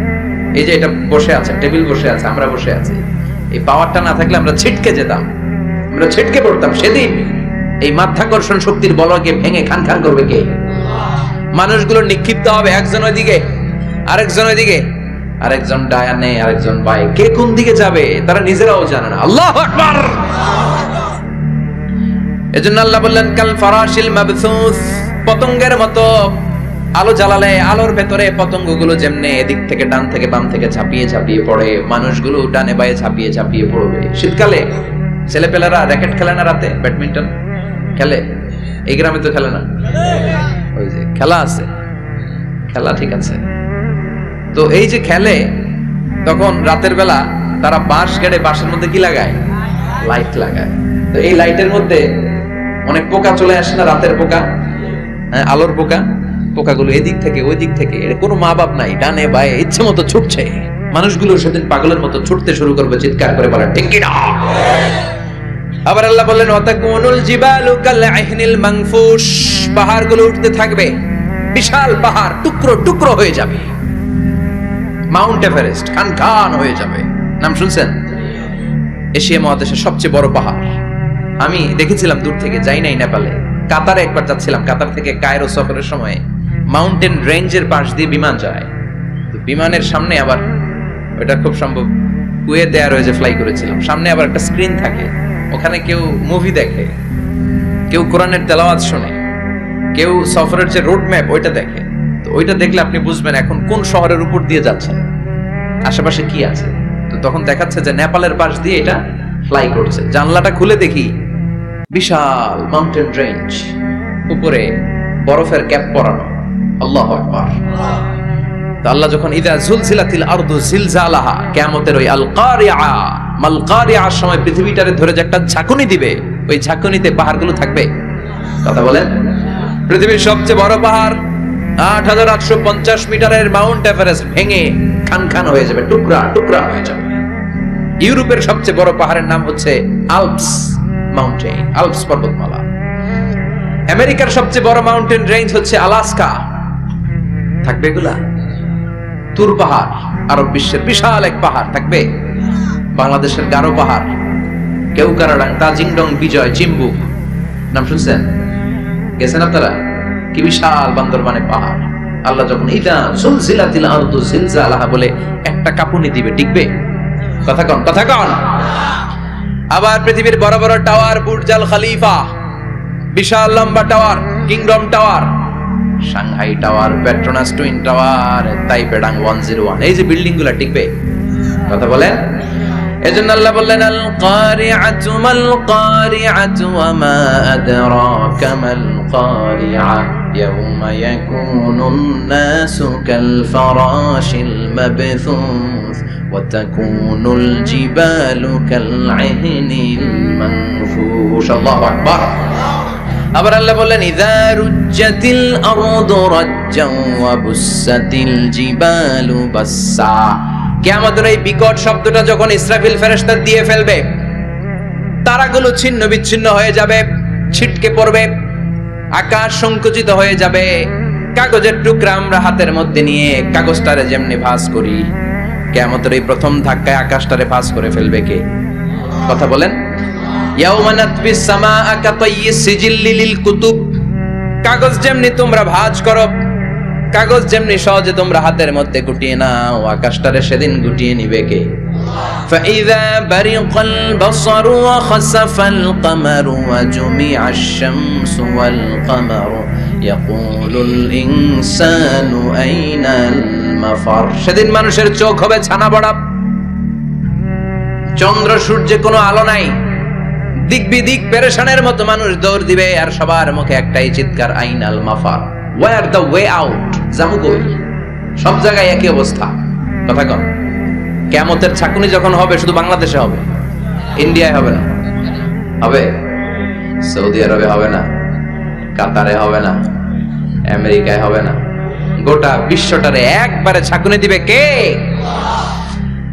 এই যে এটা বসে আছে, টেবিল বসে আছে, আমরা বসে আছি, এই পাওয়ারটা না থাকলে আমরা ছিটকে যেতাম, আমরা ছিটকে পড়তাম। সেদিন এই মাধ্যাকর্ষণ শক্তির বলকে ভেঙে খান খান করবে কে? মানুষগুলো নিক্ষিপ্ত হবে, একজন ওইদিকে, আরেকজন ওইদিকে, আরেকজন ডায়ানে, আরেকজন বায়ে। কে কোন দিকে যাবে তারা নিজেরাও জানে না। আল্লাহু আকবার। এজন্য আল্লাহ বললেন কাল ফারাশিল মাবথুস। পতঙ্গের মতো আলো জ্বালালে আলোর ভেতরে পতঙ্গগুলো যেমনে এদিক থেকে ডান থেকে বাম থেকে ঝাঁপিয়ে ঝাঁপিয়ে পড়ে, মানুষগুলো ডানে বায়ে ঝাঁপিয়ে ঝাঁপিয়ে পড়বে। শীতকালে ছেলেপেলেরা র‍্যাকেট খেলে না, রাতে ব্যাডমিন্টন খেলে। এই গ্রামে তো খেলে না, ওই যে খেলা আছে, খেলা ঠিক আছে। তো এই যে খেলে, তখন রাতের বেলা তারা বাঁশ গেড়ে, বাঁশের মধ্যে কি লাগায়? লাইট লাগায়। তো এই লাইটের মধ্যে অনেক পোকা চলে আসে না, রাতের পোকা, আলোর পোকা। পোকাগুলো এদিক থেকে ওই দিক থেকে, এর কোনো মা বাপ নাই, ডানে বায়ে ইচ্ছে মতো ছুটছে। মানুষগুলো সেদিন পাগলের মতো ছুটতে শুরু করবে, চিৎকার করে বলে ঠিক কি না? আবার আল্লাহ বললেন ওয়াতাকুনুল জিবালু কাল ইহনিল মানফুশ। পাহাড়গুলো উঠতে থাকবে, বিশাল পাহাড় টুকরো টুকরো হয়ে যাবে। মাউন্ট এভারেস্ট খান খান হয়ে যাবে। নাম শুনছেন? এশিয়া মহাদেশের সবচেয়ে বড় পাহাড়। আমি দেখেছিলাম দূর থেকে, যাই নাই নেপালে। কাতারে একবার যাচ্ছিলাম, কাতার থেকে কায়রো সফরের সময় মাউন্টেন রেঞ্জের পাশ দিয়ে বিমান যায়। তো বিমানের সামনে আবার, ওটা খুব সম্ভব কুয়েত এয়ারওয়েজে ফ্লাই করেছিলাম, সামনে আবার একটা স্ক্রিন থাকে। ওখানে কেউ মুভি দেখে, কেউ কোরআনের তেলাওয়াত শোনে, কেউ সফরের যে রোড ম্যাপ ওইটা দেখে। তো ওইটা দেখলে আপনি বুঝবেন এখন কোন শহরের উপর দিয়ে যাচ্ছেন, আশেপাশে কি আছে। তো তখন দেখাচ্ছে যে নেপালের পাশ দিয়ে এটা ফ্লাই করছে। জানলাটা খুলে দেখি বিশাল মাউন্টেন রেঞ্জ, উপরে বরফের ক্যাপ পরানো। আল্লাহু আকবার। তো আল্লাহ যখন ইদা জুলজিলাতিল আরদু জিলজালাহা, কিয়ামতের ওই আল কারিআ মাল কারিআর সময় পৃথিবীটারে ধরে যে একটা ঝাঁকুনি দিবে, ওই ঝাঁকুনিতে পাহাড়গুলো থাকবে। কথা বলেন। পৃথিবীর সবচেয়ে বড় পাহাড় ৮৮৫০ মিটারের মাউন্ট এভারেস্ট ভেঙে খান খান হয়ে যাবে, টুকরা টুকরা হয়ে যাবে। ইউরোপের সবচেয়ে বড় পাহাড়ের নাম হচ্ছে আল্পস মাউন্টেন, আল্পস পর্বতমালা। আমেরিকার সবচেয়ে বড় মাউন্টেন রেঞ্জ হচ্ছে আলাস্কা, থাকবে এগুলা। তুর পাহাড় আরব বিশ্বের বিশাল এক পাহাড় থাকবে। বাংলাদেশের গারো পাহাড়, কেউকারাডাং, তাজিংডং, বিজয়, চিম্বুক, নাম শুনছেন? গেছেন আপনারা? কি বিশাল বান্দরবানে পাহাড়। আল্লাহ যখন ইদা জুলজিলাতিল আরদু জিলজালাহা বলে একটা কাঁপুনি দিবে, টিকবে? কথা কন, কথা কন। আবার পৃথিবীর বড় বড় টাওয়ার, বুর্জ আল খলিফা, বিশাল লম্বা tower, kingdom tower, Shanghai tower, Petronas twin tower, তাইপেডাং 101, এই যে বিল্ডিং গুলা টিকবে? কথা বলেন। এজন্য আল্লাহ বললেন আল কারিআতু মাল কারিআতু ওয়া মা আদরাকা মাল কারিআ ইয়াউমা ইয়াকুনুন নাসু কাল ফারাশিল মাবথুস ওয়া তাকুনুল জিবালু কাল ইহনিল মানফুশ। আল্লাহু আকবার। আবার আল্লাহ বললেন ইযা রুজ্জাতিল আরদু রাজ্জান ওয়া বুসাতিল জিবালু বাসসা। কিয়ামতের এই বিকট শব্দটা যখন ইসরাফিল ফেরেশতা দিয়ে ফেলবে, তারাগুলো ছিন্ন বিচ্ছিন্ন হয়ে যাবে, ছিটকে পড়বে, আকাশ সংকুচিত হয়ে যাবে। কাগজের টুকরা আমরা হাতের মধ্যে নিয়ে কাগজটারে যেমনি ভাঁজ করি, কিয়ামতের এই প্রথম ধাক্কায় আকাশটারে ভাঁজ করে ফেলবে কে? কথা বলেন। ইয়াউমা নাতবিস সামাআ কাতাইয়িস সিজিল্লি লিল কুতুব। কাগজ যেমনি তোমরা ভাঁজ করো, কাগজ যেমনি সহজে তোমরা হাতের মধ্যে গুটিয়ে নাও, আকাশটারে সেদিন গুটিয়ে নিবে কে? ফাইযা বারিকাল বাসারু ওয়া খাসাফাল কামারু ওয়া জুমিআশ শামসু ওয়াল কামারু ইয়াকুলুল ইনসানু আইনাল মাফার। সেদিন মানুষের চোখ হবে ছানা বড়া, চন্দ্র সূর্যে কোনো আলো নাই, দিক বিদিক পেরেশানের মতো মানুষ দৌড় দিবে, আর সবার মুখে একটাই চিৎকার, আইনাল মাফার, ওয়্যার দ্য ওয়ে আউট, যাবো কই? সব জায়গায় একই অবস্থা। কথা কন। কিয়ামতের ছাকুনি যখন হবে শুধু বাংলাদেশে হবে, ইন্ডিয়ায় হবে না, হবে সৌদি আরবে হবে না, কাতারে হবে না, আমেরিকায় হবে না, গোটা বিশ্বটারে একবারে ছাকুনি দিবে কে?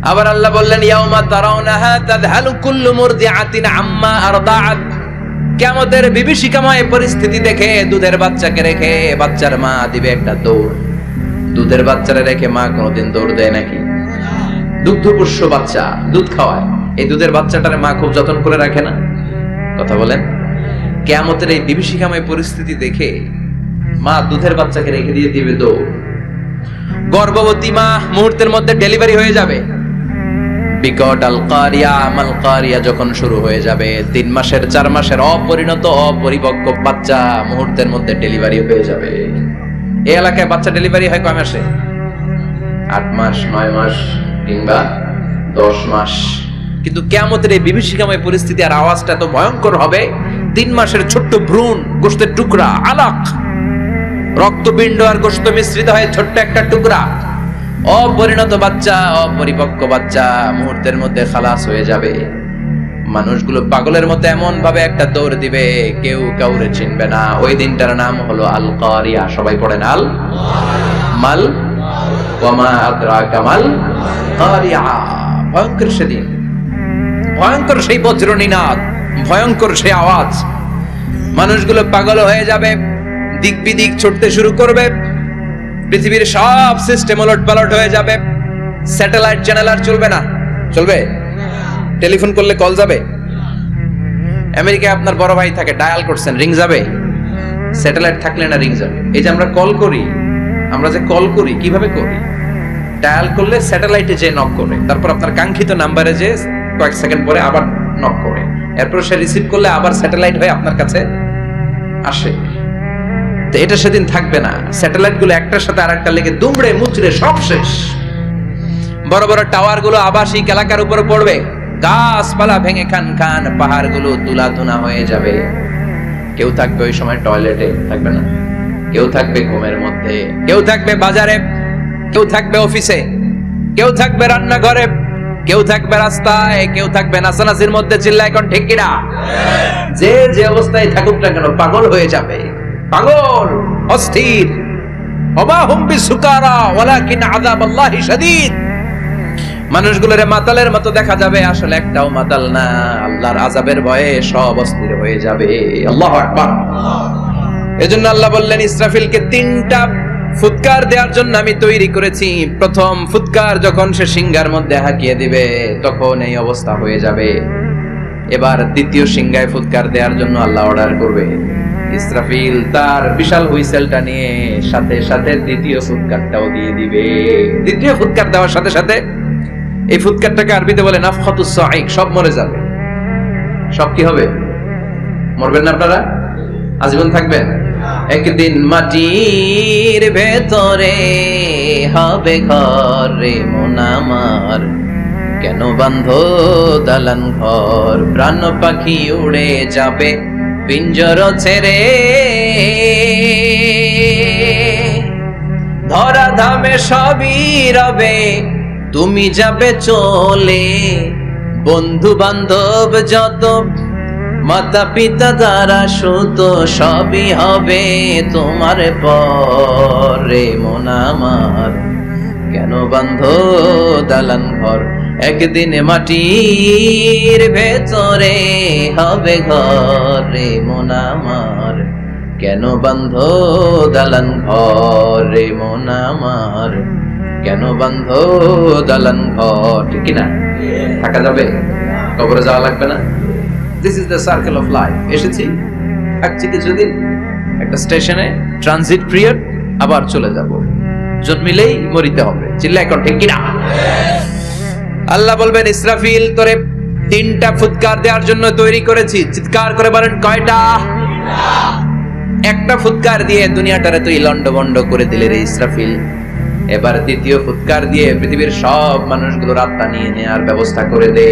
আবার আল্লাহ বললেন ইয়াউমা তারাউনাহা তাযহালু কুল্লু মুরদিআতিন আম্মা আরদাআত। কিয়ামতের বিভীষিকাময় পরিস্থিতি দেখে দুধের বাচ্চাকে রেখে বাচ্চার মা দিবে একটা দৌড়। দুধের বাচ্চারে রেখে মা কোনোদিন দৌড় দেয় নাকি? দুগ্ধপোষ্য বাচ্চা, দুধ খাওয়ায়, এই দুধের বাচ্চাটারে মা খুব যত্ন করে রাখে না? কথা বলেন। কিয়ামতের এই বিভীষিকাময় পরিস্থিতি দেখে মা দুধের বাচ্চাকে রেখে দিয়ে দিবে দৌড়। গর্ভবতী মা মুহূর্তের মধ্যে ডেলিভারি হয়ে যাবে। বিকট আল কারিয়া মাল কারিয়া যখন শুরু হয়ে যাবে, 3 মাসের 4 মাসের অপরিণত অপরিপক্ক বাচ্চা মুহূর্তের মধ্যে ডেলিভারি হয়ে যাবে। এই এলাকায় বাচ্চা ডেলিভারি হয় কয় মাসে? 8 মাস, 9 মাস কিংবা 10 মাস। কিন্তু কিয়ামতের এই বিভীষিকাময় পরিস্থিতি আর আওয়াজটা এত ভয়ঙ্কর হবে, 3 মাসের ছোট্ট ভ্রূণ, গোশতের টুকরা, আলাক, রক্তপিণ্ড আর গোশত মিশ্রিত হয়ে ছোট্ট একটা টুকরা, অপরিণত বাচ্চা, অপরিপক্ক বাচ্চা মুহূর্তের মধ্যে খালাস হয়ে যাবে। মানুষগুলো পাগলের মতো এমন ভাবে একটা দৌড় দিবে, কেউ কাউরে চিনবে না। ওই দিনটার নাম হলো আল কারিয়া। সবাই পড়েন আল মাল ওয়া মা আদরাকা মাল কারিয়া। ভয়ঙ্কর সেদিন, ভয়ঙ্কর সেই বজ্রনিনাদ, ভয়ঙ্কর সেই আওয়াজ। মানুষগুলো পাগল হয়ে যাবে, দিক বিদিক ছুটতে শুরু করবে, পৃথিবীর সব সিস্টেম ওলটপালট হয়ে যাবে। স্যাটেলাইট চ্যানেল আর চলবে না। চলবে? টেলিফোন করলে কল যাবে? আমেরিকায় আপনার বড় ভাই থাকে, ডায়াল করছেন, রিং যাবে? স্যাটেলাইট থাকলে না রিং যাবে। এই যে আমরা কল করি, আমরা যে কল করি কিভাবে করি? ডায়াল করলে স্যাটেলাইটে যে নক করে, তারপর আপনার কাঙ্ক্ষিত নাম্বারে যে কয়েক সেকেন্ড পরে আবার নক করে, এরপর সে রিসিভ করলে আবার স্যাটেলাইট হয়ে আপনার কাছে আসে। তো এটা সেদিন থাকবে না। স্যাটেলাইট গুলো একটার সাথে আরেকটা লেগে দুমড়ে মুচড়ে সব শেষ। বড় বড় টাওয়ার গুলো আবাসিক এলাকার উপরে পড়বে, গাছপালা ভেঙে খান খান, পাহাড়গুলো তুলাধুনা হয়ে যাবে। কেউ থাকবে ওই সময় টয়লেটে, থাকবে না? কেউ থাকবে ঘুমের মধ্যে, কেউ থাকবে বাজারে, কেউ থাকবে অফিসে, কেউ থাকবে রান্নাঘরে, কেউ থাকবে রাস্তায়, কেউ থাকবে নাচানাচির মধ্যে। চিল্লা এখন ঠিক কিনা? যে যে অবস্থায় থাকুক না কেন পাগল হয়ে যাবে, পাগল, অস্থির। ওমা হুম বিসুকারা ওয়ালাকিন আযাবাল্লাহি শাদীদ। মানুষগুলোরে মাতালের মতো দেখা যাবে, আসলে একটাও মাতাল না। আল্লাহর আযাবের ভয়ে সব অস্থির হয়ে যাবে। আল্লাহু আকবার। এজন্য আল্লাহ বললেন ইসরাফিলকে 3টা ফুৎকার দেওয়ার জন্য আমি তৈরি করেছি। প্রথম ফুৎকার যখন সে সিংহার মধ্যে হাঁকিয়ে দিবে তখন এই অবস্থা হয়ে যাবে। এবার দ্বিতীয় সিংহায় ফুৎকার দেওয়ার জন্য আল্লাহ অর্ডার করবে। ইসরাফিল তার বিশাল হুইসেলটা নিয়ে সাথে সাথে দ্বিতীয় ফুৎকারটাও দিয়ে দিবে। দ্বিতীয় ফুৎকার দেওয়ার সাথে সাথে এই ফুৎকারটাকে আরবিতে বলে নাফখাতুস সাঈক, সব মরে যাবে। সব কি হবে? মরবেন না আপনারা? আজীবন থাকবেন? একদিন মাটির ভেতরে হবে ঘর রে মন আমার, কেন বাঁধো দালান ঘর, প্রাণ পাখি উড়ে যাবে পিঞ্জর ছেড়ে, ধরা ধামে সবই রবে তুমি যাবে চলে, বন্ধু বান্ধব যত মাতা পিতা দ্বারা সুত সবই হবে তোমার পরে মন আমার, কেন বাঁধো দালান ঘর, একদিন মাটির ভেতরে হবে ঘরে মন আমার, কেন বাঁধো দালান ঘরে মন আমার, কেন বাঁধো দালান ঘর। ঠিক না? থাকা যাবে? কবরে যাওয়া লাগবে না? This is the circle of life. এসেছি, থাকছি কিছুদিন, একটা স্টেশনে ট্রানজিট পিরিয়ড, আবার চলে যাব। জন্মিলেই মরিতে হবে। চিল্লা এখন ঠিক কিনা? আল্লাহ বলবেন ইসরাফিল তোরে 3টা ফুৎকার দেওয়ার জন্য তৈরি করেছি। চিৎকার করে বলেন কয়টা? একটা ফুৎকার দিয়ে দুনিয়াটারে তুই লন্ডভন্ড করে দিলে রে ইসরাফিল। এবার দ্বিতীয় ফুৎকার দিয়ে পৃথিবীর সব মানুষগুলোর আত্মা নিয়ে নেওয়ার ব্যবস্থা করে দে।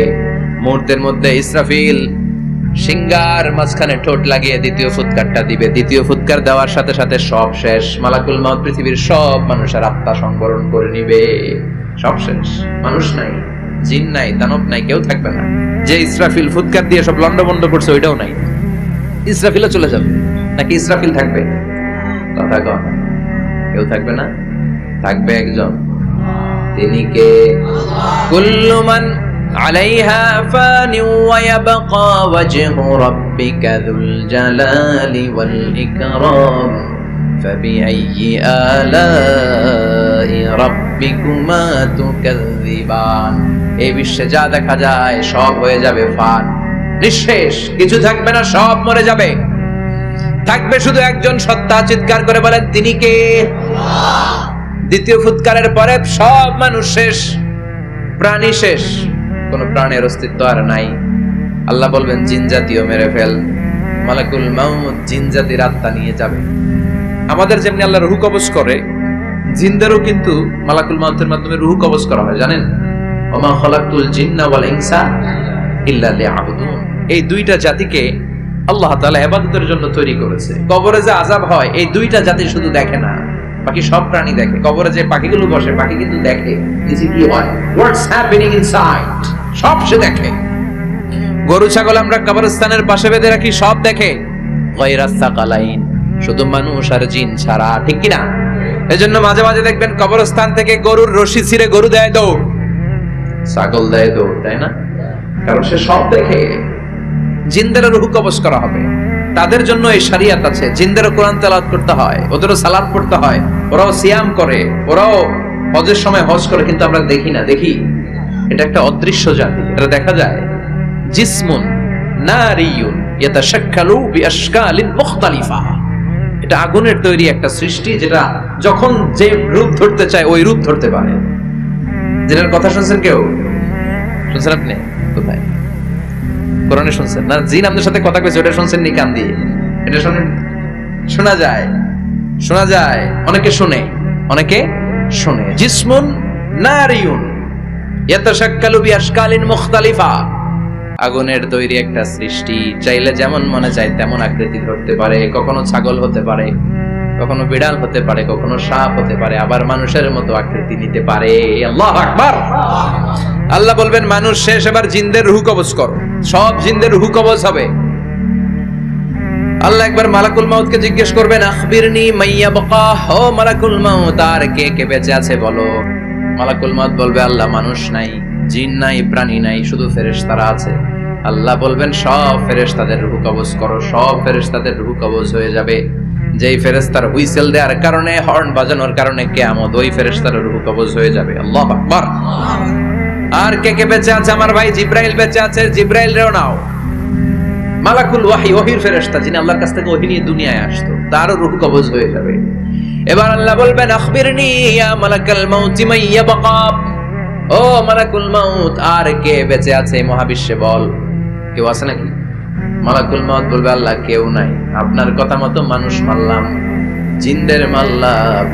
মুহূর্তের মধ্যে ইসরাফিল সিংহার মাঝখানে ঠোঁট লাগিয়ে দ্বিতীয় ফুৎকারটা দিবে। দ্বিতীয় ফুৎকার দেওয়ার সাথে সাথে সব শেষ। মালাকুল মাউত পৃথিবীর সব মানুষের আত্মা সংবরণ করে নিবে। সব শেষ, মানুষ নাই, জিন নাই, দানব নাই, কেউ থাকবে না। যে ইসরাফিল ফুৎকার দিয়ে সব লন্ডভন্ড করছে ওইটাও নাই। ইসরাফিলও চলে যাবে, নাকি ইসরাফিল থাকবে? কথা কন, কেউ থাকবে না, থাকবে একজন। তিনি কে? কুল্লু মান আলাইহা ফানি ওয়া ইয়াবকা ওয়াজহু রাব্বিকা যুল জালালি ওয়াল ইকরাম ফাবিআইয়ি আলাই রাব্বিকুমা তুকাযযিবান। এই বিশ্বে যা দেখা যায় সব হয়ে যাবে ফান, নিঃশেষ, কিছু থাকবে না, সব মরে যাবে। থাকবে শুধু একজন সত্তা। চিৎকার করে বলেন তিনি কে? আল্লাহ। দ্বিতীয় ফুৎকারের পরে সব মানুষ শেষ, প্রাণী শেষ, কোন প্রাণের অস্তিত্ব আর নাই। আল্লাহ বলবেন জিন জাতিও মেরে ফেল। মালাকুল মাউত জিন জাতির আত্মা নিয়ে যাবে। আমাদের যেমনি আল্লাহ রূহ কবজ করে, জিনদেরও কিন্তু মালাকুল মাউতের মাধ্যমে রূহ কবজ করা হয়, জানেন? ওমা খালাকতুল জিন্না ওয়াল ইনসা ইল্লা লিয়াবুদুন। এই 2টা জাতিকে আল্লাহ তাআলা ইবাদতের জন্য তৈরি করেছে। কবরে যে আযাব হয় এই 2টা জাতি শুধু দেখে না, বাকি সব প্রাণী দেখে। কবরে যে পাখিগুলো বসে, পাখি কিন্তু দেখে নিচে কি হয়, হোয়াটস হ্যাপেনিং ইনসাইড, সব সে দেখে। গরু ছাগল আমরা কবরস্থানের পাশে বেঁধে রাখি, সব দেখে। গায়রাস সাকালাইন, শুধু মানুষ আর জিন ছাড়া। ঠিক কি না? এজন্য মাঝে মাঝে দেখবেন কবরস্থান থেকে গরুর রশি ছিঁড়ে গরু দেয় দৌড়, ছাগল দেয় দৌড়, তাই না? কারণ সে সব দেখে। জিনদের রূহ কবজ করা হবে, তাদের জন্য এই শরিয়ত আছে। জিনদেরও কোরআন তেলাওয়াত করতে হয়, ওদেরও সালাত পড়তে হয়, ওরাও সিয়াম করে, ওরাও হজের সময় হজ করে, কিন্তু আমরা দেখি না। দেখি, এটা একটা অদৃশ্য জাতি, এটা দেখা যায়। জিসমুন নারিয়ুন ইয়াতাশাক্কালু বিআশকালিন মুখতালিফা। এটা আগুনের তৈরি একটা সৃষ্টি, যেটা যখন যে রূপ ধরতে চায় ওই রূপ ধরতে পারে। যেটার কথা শুনছেন কেউ? শুনছেন আপনি? কোথায়? কোরআনে শুনছেন না? জিন আমাদের সাথে কথা কইছে, ওটা শুনছেন নি কান দিয়ে? এটা শুনেন, শোনা যায়, শোনা যায়। অনেকে শুনে, অনেকে শুনে। জিসমুন নারিয়ুন ইয়াতাশাক্কালু বিআশকালিন মুখতালিফা। আগুনের তৈরি একটা সৃষ্টি, চাইলে যেমন মনে চায় তেমন আকৃতি ধরতে পারে। কখনো ছাগল হতে পারে, কখনো বিড়াল হতে পারে, কখনো সাপ হতে পারে, আবার মানুষের মতো আকৃতি নিতে পারে। আল্লাহু আকবার। আল্লাহ বলবেন মানুষ শেষ, এবার জিনদের রূহ কবজ করো। সব জিনদের রূহ কবজ হবে। আল্লাহ একবার মালাকুল মাউতকে জিজ্ঞেস করবেন, আখবিরনি মাইয়াবকা, ও মালাকুল মাউত আর কে কে বেঁচে আছে বলো। মালাকুল মাউত বলবে, আল্লাহ মানুষ নাই, জিন নাই, প্রাণী নাই, শুধু ফেরেশতারা আছে। আল্লাহ বলবেন সব ফেরেশতাদের রূহ কবজ করো। সব ফেরেশতাদের রূহ কবজ হয়ে যাবে। যেই ফেরেশতার হুইসেল দেওয়ার কারণে, হর্ন বাজানোর কারণে কিয়ামত, ওই ফেরেশতার রূহ কবজ হয়ে যাবে। আল্লাহু আকবার। আর কে কে বেঁচে আছে? আমার ভাই জিব্রাইল বেঁচে আছে, জিব্রাইল রেও নাও। মালাকুল ওয়াহি, ওহির ফেরেশতা, যিনি আল্লাহর কাছ থেকে ওহী নিয়ে দুনিয়ায় আসতো, তারও রূহ কবজ হয়ে যাবে। এবার আল্লাহ বলবেন, আখবিরনি ইয়া মালাকাল মাউত মাইয়াবকা, ও মালাকুল মাউত আর কে বেঁচে আছে মহাবিশ্বে বল। কেউ আছে নাকি? মালাকুল মাউত বলবে, আল্লাহ কেউ নাই। আপনার কথা মতো মানুষ মারলাম, জিনদের মারলাম,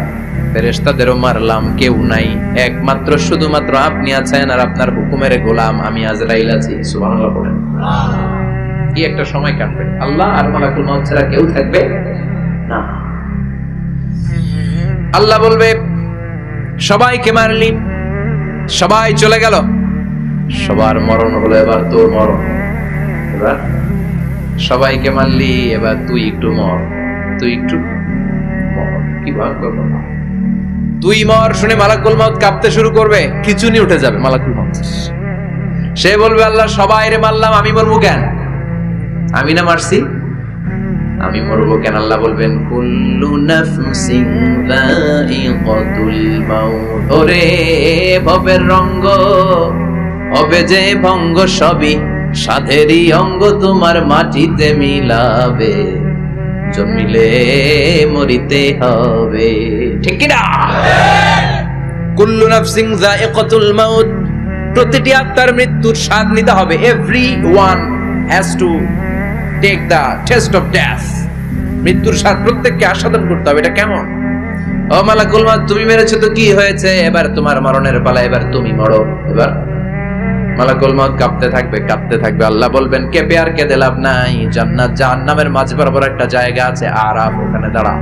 ফেরেশতাদেরও মারলাম, কেউ নাই। একমাত্র শুধুমাত্র আপনি আছেন, আর আপনার হুকুমের গোলাম আমি আজরাইল আছি। সুবহানাল্লাহ বলেন। কি একটা সময় কাটবে, আল্লাহ আর মালাকুল মাউত ছাড়া কেউ থাকবে না। আল্লাহ বলবে, সবাইকে মারলি, সবাই চলে গেল, সবার মরণ হলো, এবার তোর মরণ। এবার সবাইকে মারলি, এবার তুই একটু মর, তুই একটু মর। কি ভয়ঙ্কর কথা! তুই মর শুনে মালাকুল মাউত কাঁপতে শুরু করবে, খিচুনি উঠে যাবে মালাকুল মাউত। সে বলবে, আল্লাহ সবাই রে মারলাম, আমি মরবো কেন? আমি না মারছি, আমি মরবো কেন? আল্লাহ বলবেন, কুল্লু নাফসিন যায়িকাতুল মাউত, ওরে ভবের রঙ্গ হবে যে ভঙ্গ, সবই সাধেরই অঙ্গ, তোমার মাটিতে মিলাবে, জন্মিলে মরিতে হবে। ঠিক কি না? কুল্লু নাফসিন যায়িকাতুল মাউত, প্রতিটি আত্মার মৃত্যুর স্বাদ নিতে হবে। Everyone has to take the taste of death. মৃত্যুর স্বাদ প্রত্যেককে আস্বাদন করতে হবে। এটা কেমন? ও মালাকুল মাউত, তুমি মেরেছো তো কি হয়েছে, এবার তোমার মরণের পালা, এবার তুমি মরো। এবার মালাকুল মাউত কাঁপতে থাকবে, কাঁপতে থাকবে। আল্লাহ বলবেন, কেঁপে আর কেঁদে লাভ নাই, জান্নাত জাহান্নামের মাঝ বরাবর একটা জায়গা আছে, আরাফ, ওখানে দাঁড়া।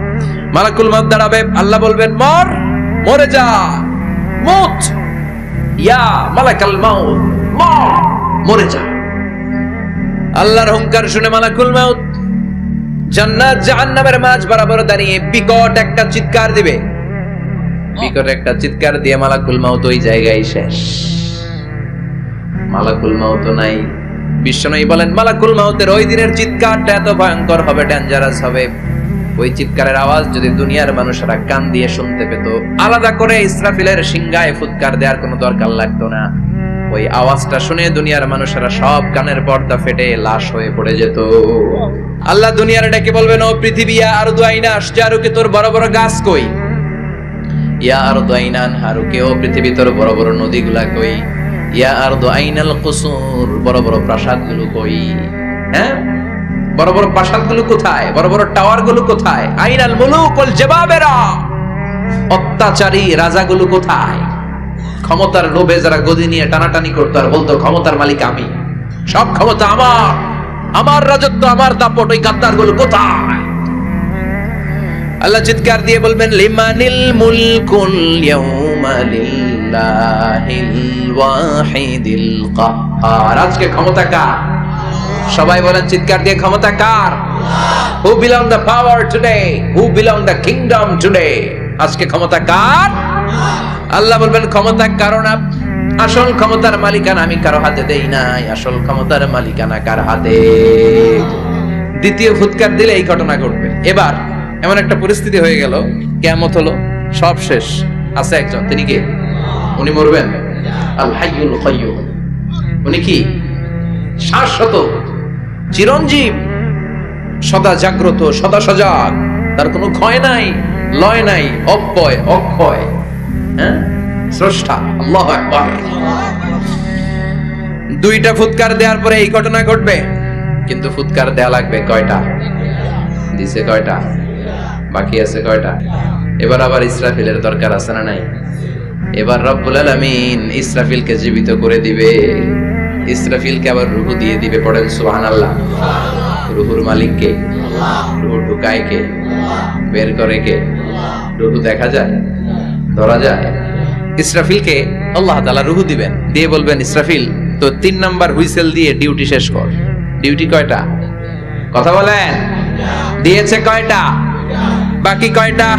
মালাকুল মাউত দাঁড়াবে, আল্লাহ বলবেন, মর, মরে যা, মুত, ইয়া মালাকুল মাউত, মর, মরে যা। আল্লাহর হুঙ্কার শুনে মালাকুল মাউত জান্নাত জাহান্নামের মাঝ বরাবর দাঁড়িয়ে বিকট একটা চিৎকার দিবে। বিকট একটা চিৎকার দিয়ে মালাকুল মাউত ওই জায়গায় শেষ। মালাকুল মাউত নাই। বিশ্বনবী বলেন, মালাকুল মাউতের ওই দিনের চিৎকারটা এত ভয়ঙ্কর হবে, ডেঞ্জারাস হবে, ওই চিৎকারের আওয়াজ যদি দুনিয়ার মানুষেরা কান দিয়ে শুনতে পেত, আলাদা করে ইসরাফিলের সিংহায় ফুৎকার দেওয়ার কোনো দরকার লাগতো না। ওই আওয়াজটা শুনে দুনিয়ার মানুষেরা সব কানের পর্দা ফেটে লাশ হয়ে পড়ে যেত। আল্লাহ দুনিয়ার ডেকে বলবেন, ও পৃথিবী, ইয়া আরদু আইনা আশজারুকে, তোর বড় বড় গাছ কই? ইয়া আরদু আইনা আনহারুকে, ও পৃথিবী, তোর বড় বড় নদীগুলা কই? ইয়া আরদু আইনাল কুসুর, বড় বড় প্রাসাদগুলো কই? হ্যাঁ, বড় বড় প্রাসাদগুলো কোথায়? বড় বড় টাওয়ারগুলো কোথায়? আইনাল মুলুক ওয়াল জাবাবেরা, অত্যাচারী রাজাগুলো কোথায়? ক্ষমতার লোভে যারা গদি নিয়ে টানাটানি করতো আর বলতো ক্ষমতার মালিক আমি, সব ক্ষমতা আমার, আমার রাজত্ব, আমার দাপট, ওই গাদ্দারগুলো কোথায়? আল্লাহ চিৎকার দিয়ে বলবেন, লিমানিল মুলকুল ইয়াউমা লিল্লাহিল ওয়াহিদিল কাহ্হার, আজকে ক্ষমতা কার? সবাই বলেন চিৎকার দিয়ে, ক্ষমতা কার? Who belong the power today? Who belong the kingdom today? আজকে ক্ষমতা কার? আল্লাহ বলবেন, ক্ষমতা কারো না, আসল ক্ষমতার মালিকানা আমি কারো হাতে দেই নাই, আসল ক্ষমতার মালিকানা কার হাতে? দ্বিতীয় ফুৎকার দিলে এই ঘটনা ঘটবে। এবার এমন একটা পরিস্থিতি হয়ে গেল, কিয়ামত হলো, সব শেষ। আছে একজন, তিনি কে? উনি মরবেন, আল হাইয়ুল কাইয়ুম। উনি কি? শাশ্বত, চিরঞ্জীব, সদা জাগ্রত, সদা সজাগ, তার কোনো ক্ষয় নাই, লয় নাই, অব্যয়, অক্ষয়, হ্যাঁ, স্রষ্টা। আল্লাহু আকবার। দুইটা ফুৎকার দেওয়ার পরে এই ঘটনা ঘটবে, কিন্তু ফুৎকার দেয়া লাগবে কয়টা? দিছে কয়টা? বাকি আছে কয়টা? এবার আবার ইসরাফিলের দরকার আছে না নাই? এবার রব্বুল আলামিন ইসরাফিলকে জীবিত করে দিবে। ইসরাফিলকে আবার রূহ দিয়ে দিবে, পড়েন সুবহানাল্লাহ। রূহুর মালিক কে? রূহ ঢুকায় কে? বের করে কে? রূহ দেখা যায়, ধরা যায়? ইসরাফিলকে আল্লাহ তাআলা রূহ দিবেন, দিয়ে বলবেন ইসরাফিল তো 3 নাম্বার হুইসেল দিয়ে ডিউটি শেষ কর। ডিউটি কয়টা? কথা বলেন, দিয়েছে কয়টা? বাকি কয়টা?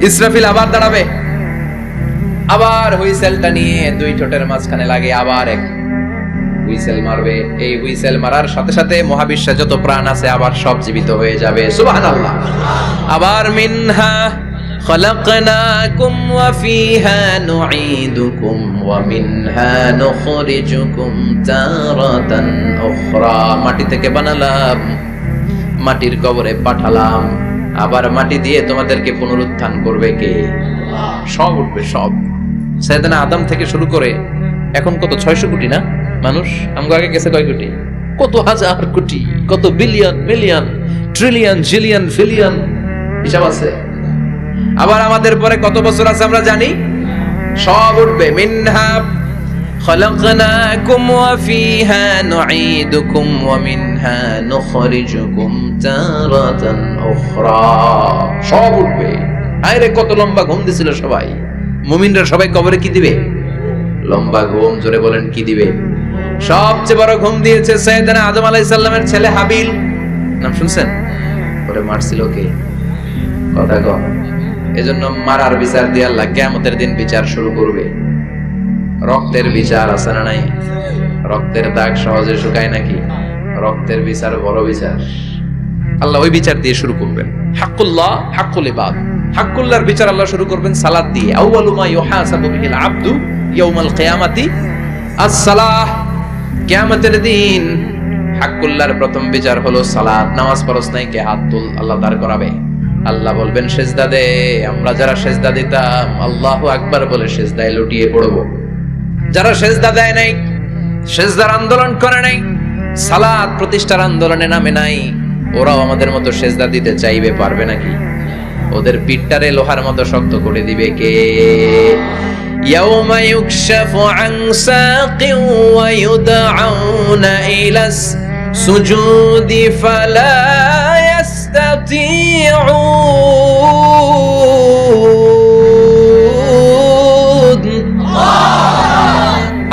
ইসরাফিল আবার দাঁড়াবে, আবার হুইসেলটা নিয়ে 2 ঠোঁটের মাঝখানে লাগে আবার এক হুইসেল মারবে। এই হুইসেল মারার সাথে সাথে মহাবিশ্বে যত প্রাণ আছে আবার সব জীবিত হয়ে যাবে। সুবহানাল্লাহ। আবার মিনহা খলাকনাকুম ওয়া ফিহা নুঈদুকুম ওয়া মিনহা নুখরিজুকুম তারাতান উখরা। মাটি থেকে বানালাম, মাটির কবরে পাঠালাম, আবার মাটি দিয়ে তোমাদেরকে পুনরুত্থান করবে কে? সব উঠবে, সব। সাইয়েদনা আদম থেকে শুরু করে এখন কত 600 কোটি না মানুষ? আমগো আগে গেছে কয় কোটি? কত হাজার কোটি, কত billion, million, trillion, zillion, pillion, হিসাব আছে। আবার আমাদের পরে কত বছর আছে আমরা জানি? সব উঠবে। মিনহা খলাকনাকুম ওয়া ফিহা নুঈদুকুম ওয়া মিনহা নুখরিজুকুম তারাতান উখরা। সব উঠবে। আরে কত লম্বা ঘুম দিছিল সবাই। মুমিনরা সবাই কবরে কি দিবে? লম্বা ঘুম। জোরে বলেন কি দিবে? সবচেয়ে বড় ঘুম দিয়েছে সাইয়েদনা আদম আলাইহিস সালামের ছেলে হাবিল। নাম শুনছেন? ওরে মারছিল কে? কথা কম। এজন্য মারার বিচার দিয়ে আল্লাহ কিয়ামতের দিন বিচার শুরু করবে। রক্তের বিচার আছে না নাই? রক্তের দাগ সহজে শুকায় নাকি? রক্তের বিচার বড় বিচার। আল্লাহ ওই বিচার দিয়ে শুরু করবেন। হাক্কুল্লাহ, হাক্কুল ইবাদ। হাক্কুল্লাহর বিচার আল্লাহ শুরু করবেন সালাত দিয়ে। আউয়ালু মা ইউহাসাবু বিহিল আবদু ইয়াউমাল কিয়ামাতি আস-সালাহ। কিয়ামতের দিন হাক্কুল্লাহর প্রথম বিচার হলো সালাত। নামাজ পড়ছ নাই কে? হাত তুল, আল্লাহ দাঁড় করাবে। আল্লাহ বলবেন সেজদা দে। আমরা যারা সেজদা দিতাম আল্লাহু আকবার বলে সেজদায় লুটিয়ে পড়ব। যারা সেজদা দেয় নাই, সেজদার আন্দোলন করে নাই, সালাত প্রতিষ্ঠার আন্দোলনে নামে নাই, ওরাও আমাদের মতো সেজদা দিতে চাইবে, পারবে নাকি? ওদের পিঠটারে লোহার মতো শক্ত করে দিবে কে? ইয়াউমা ইউকশাফু আন সাকিন ওয়া ইউদআউনা ইলাস সুজুদি ফালা ইয়াস্তাতিউন।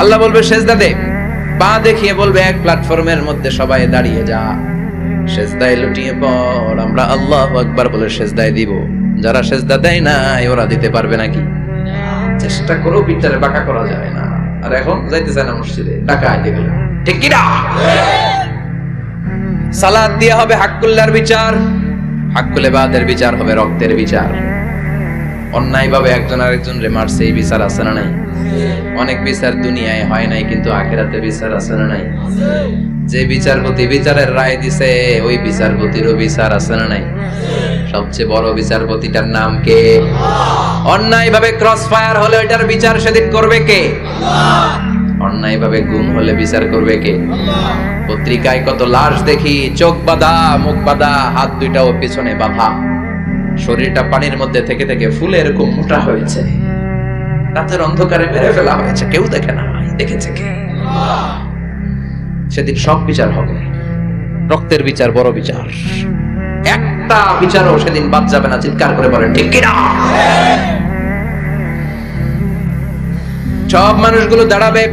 আল্লাহ বলবে সেজদা দে। পা দেখিয়ে বলবে এক প্ল্যাটফর্মের মধ্যে সবাই দাঁড়িয়ে যা, সেজদায় লুটিয়ে পড়। আমরা আল্লাহু আকবার বলে সেজদায় দিব। যারা সেজদা দেয় না ওরা দিতে পারবে নাকি? চেষ্টা করো, পিঠটারে বাঁকা করা যায় না। আর এখন যাইতে চায় না মসজিদে, ঢাকা আইতে গেলে, ঠিক কি না? সালাত দিয়ে হবে হাক্কুল্লাহর বিচার, হাক্কুল ইবাদের বিচার হবে রক্তের বিচার। অন্যায় ভাবে একজন আরেকজন রে মারছে, এই বিচার আছে না নাই? অনেক বিচার দুনিয়ায় হয় নাই, কিন্তু আখিরাতে বিচার আছে না নাই? যে বিচারপতি বিচারের রায় দিছে ওই বিচারপতিরও বিচার আছে না নাই? সবচেয়ে বড় বিচারপতিটার নাম কে? অন্যায় ভাবে ক্রস ফায়ার হলে ওইটার বিচার সেদিন করবে কে? অন্যায় ভাবে গুম হলে বিচার করবে কে? পত্রিকায় কত লাশ দেখি, চোখ বাঁধা, মুখ বাঁধা, হাত দুইটাও পিছনে বাঁধা, শরীরটা পানির মধ্যে থেকে থেকে ফুলে এরকম মোটা হয়েছে, রাতের অন্ধকারে মেরে ফেলা হয়েছে, কেউ দেখে না। দেখেছে কে? সেদিন সব বিচার হবে। রক্তের বিচার বড় বিচার। একটা বিচারও সেদিন বাদ যাবে না। চিৎকার করে বলেন ঠিক কি না? সব মানুষগুলো দাঁড়াবে।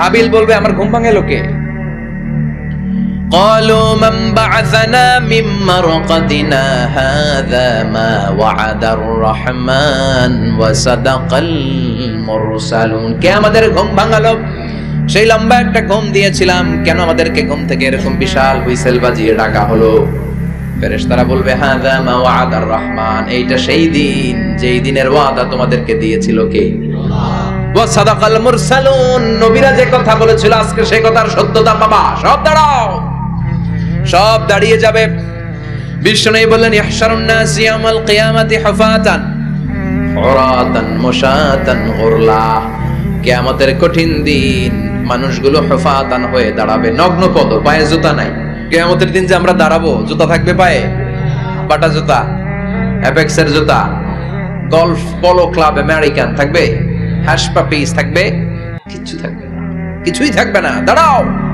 হাবিল বলবে আমার ঘুম ভাঙে লোকে। قالوا من بعثنا من مرقدنا هذا ما وعد الرحمن وصدق المرسلون। কে আমাদের ঘুম ভাঙালো? সেই লম্বা একটা ঘুম দিয়েছিলাম, কেন আমাদেরকে ঘুম থেকে এরকম বিশাল হুইসেল বাজিয়ে ডাকা হলো? ফেরেশতারা বলবে হাযা মা ওয়া'আদার রহমান, এইটা সেই দিন যেই দিনের ওয়াদা তোমাদেরকে দিয়েছিল কে? ওয়া সাদাকাল মুরসালুন, নবীরা যে কথা বলেছিল আজকে সেই কথার সত্যতা পাবা। সব দাঁড়াও, সব দাঁড়িয়ে যাবে। বিষ্ণু বললেন ইহশারুন নাস ইয়াউমাল কিয়ামাতি হুফাতান উরাতান মুশাতান গুরলা। কিয়ামতের কঠিন দিন মানুষগুলো হুফাতান হয়ে দাঁড়াবে, নগ্ন পদ, পায়ে জুতা নাই। কিয়ামতের দিন যে আমরা দাঁড়াবো, জুতা থাকবে পায়ে? বাটা জুতা, অ্যাপেক্সের জুতা, গলফ পোলো ক্লাব আমেরিকান থাকবে, হ্যাশ পাপিস থাকবে, কিচ্ছু থাকবে না। কিছুই থাকবে না, দাঁড়াও।